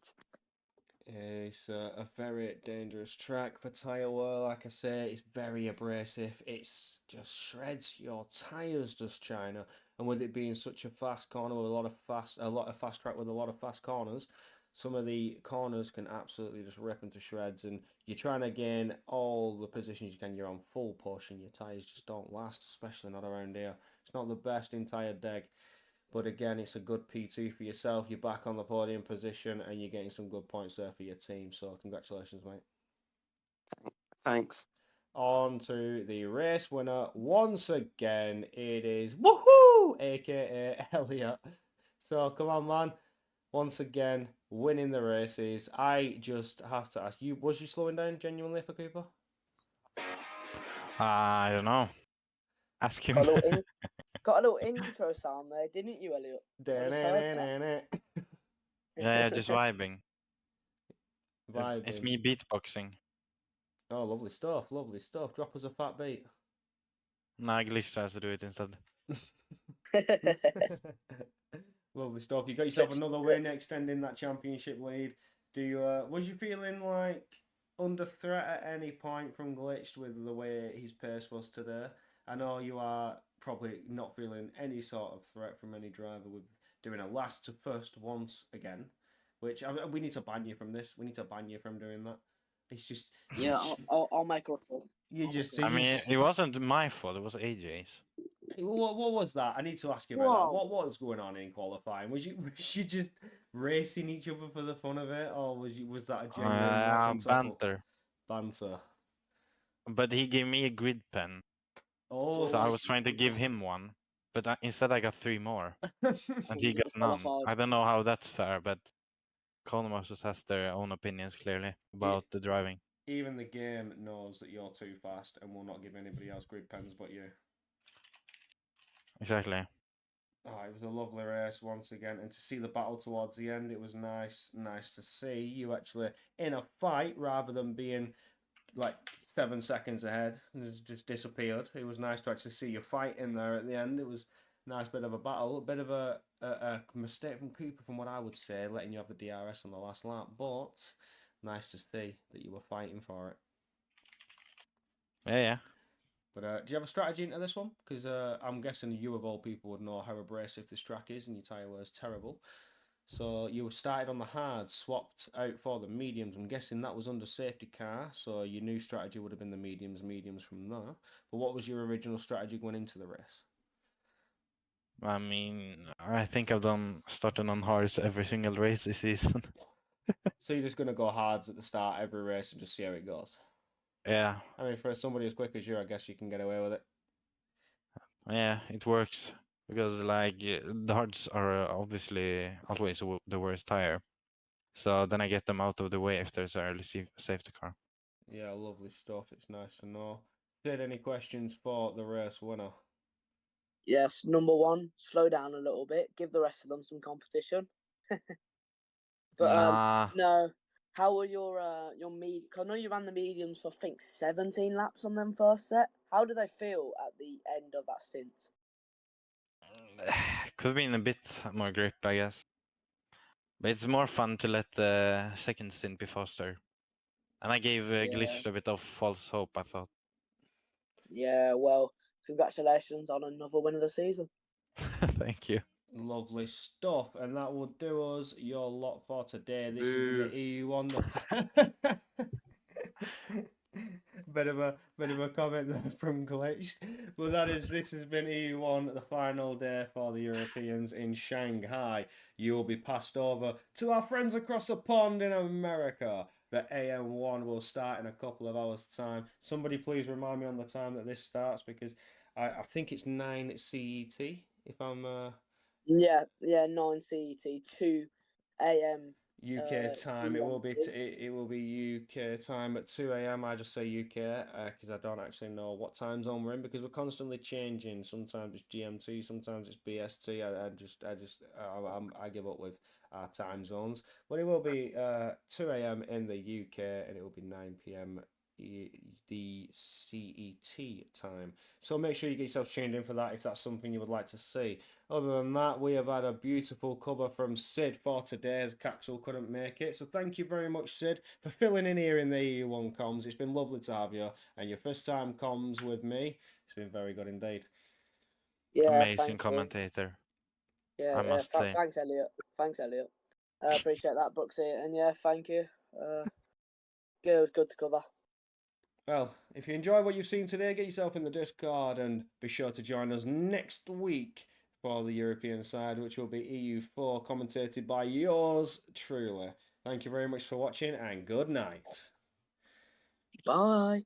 It's a very dangerous track for tyre wear. Like I say, it's very abrasive. It's just shreds your tyres, does China. And with it being such a fast corner with a lot of fast track with a lot of fast corners, some of the corners can absolutely just rip into shreds. And you're trying to gain all the positions you can. You're on full push, and your tyres just don't last, especially not around here. It's not the best in tyre deg. But again, it's a good P2 for yourself. You're back on the podium position and you're getting some good points there for your team. So congratulations, mate. Thanks. On to the race winner. Once again, it is Woohoo! AKA Elliot. So come on, man. Once again, winning the races. I just have to ask you, was you slowing down genuinely for Cooper? I don't know. Ask him. Got a little intro sound there, didn't you, Elliot? I just heard that. Yeah, just vibing. Vibing. It's me beatboxing. Oh, lovely stuff, lovely stuff. Drop us a fat beat. Nah, Glitch has to do it instead. Lovely stuff. You got yourself another win, extending that championship lead. Do you? Was you feeling like under threat at any point from Glitched with the way his pace was today? I know you are probably not feeling any sort of threat from any driver with doing a last to first once again. Which we need to ban you from this. We need to ban you from doing that. It's just Yeah, I'll make a report. I mean, it wasn't my fault. It was AJ's. What was that? I need to ask you about that. What was going on in qualifying? Was you just racing each other for the fun of it, or was that a genuine banter? Banter. But he gave me a grid pen. Oh, so I was trying to give him one, but instead I got 3 more, and he got none. I don't know how that's fair, but Codemasters has their own opinions clearly about the driving. Even the game knows that you're too fast and will not give anybody else grid pens but you. Exactly. Oh, it was a lovely race once again, and to see the battle towards the end, it was nice to see you actually in a fight rather than being like 7 seconds ahead and just disappeared. It was nice to actually see you fight in there at the end. It was a nice bit of a battle, a bit of a mistake from Cooper, from what I would say, letting you have the DRS on the last lap, but nice to see that you were fighting for it. Yeah. But do you have a strategy into this one? Because I'm guessing you of all people would know how abrasive this track is and your tyre wear is terrible. So you started on the hard, swapped out for the mediums. I'm guessing that was under safety car, so your new strategy would have been the mediums from there. But what was your original strategy going into the race? I mean, I think I've started on hards every single race this season. So you're just going to go hards at the start every race and just see how it goes? Yeah. I mean, for somebody as quick as you, I guess you can get away with it. Yeah, it works. Because, like, the hards are obviously always the worst tire. So then I get them out of the way if there's an early safety car. Yeah, lovely stuff. It's nice to know. Did any questions for the race winner? Yes, number one, slow down a little bit. Give the rest of them some competition. But no, how were your I know you ran the mediums for I think 17 laps on them first set. How do they feel at the end of that stint? Could have been a bit more grip, I guess. But it's more fun to let the second stint be faster. And I gave Glitch a bit of false hope, I thought. Yeah, well, congratulations on another win of the season. Thank you. Lovely stuff, and that will do us your lot for today. This has been the Boo. EU1. Bit of a comment there from Glitched, but this has been EU1, the final day for the Europeans in Shanghai. You will be passed over to our friends across the pond in America. The AM1 will start in a couple of hours' time. Somebody please remind me on the time that this starts, because I think it's 9 CET. If I'm Yeah, 9 CET, 2 AM. UK time, it will be GMT. it will be UK time at 2 a.m. I just say UK because I don't actually know what time zone we're in, because we're constantly changing. Sometimes it's GMT, sometimes it's BST. I give up with our time zones, but it will be 2 a.m. in the UK, and it will be 9 p.m. the CET time. So make sure you get yourself tuned in for that if that's something you would like to see. Other than that, we have had a beautiful cover from Sid for today, as Caxel couldn't make it. So thank you very much, Sid, for filling in here in the EU1 comms. It's been lovely to have you, and your first time comms with me. It's been very good indeed. Yeah, Amazing thank you. commentator. Yeah, I must say. thanks, Elliot. Thanks, Elliot. I appreciate that, Brooksy. And yeah, thank you. It was good to cover. Well, if you enjoy what you've seen today, get yourself in the Discord and be sure to join us next week for the European side, which will be EU4, commentated by yours truly. Thank you very much for watching, and good night. Bye.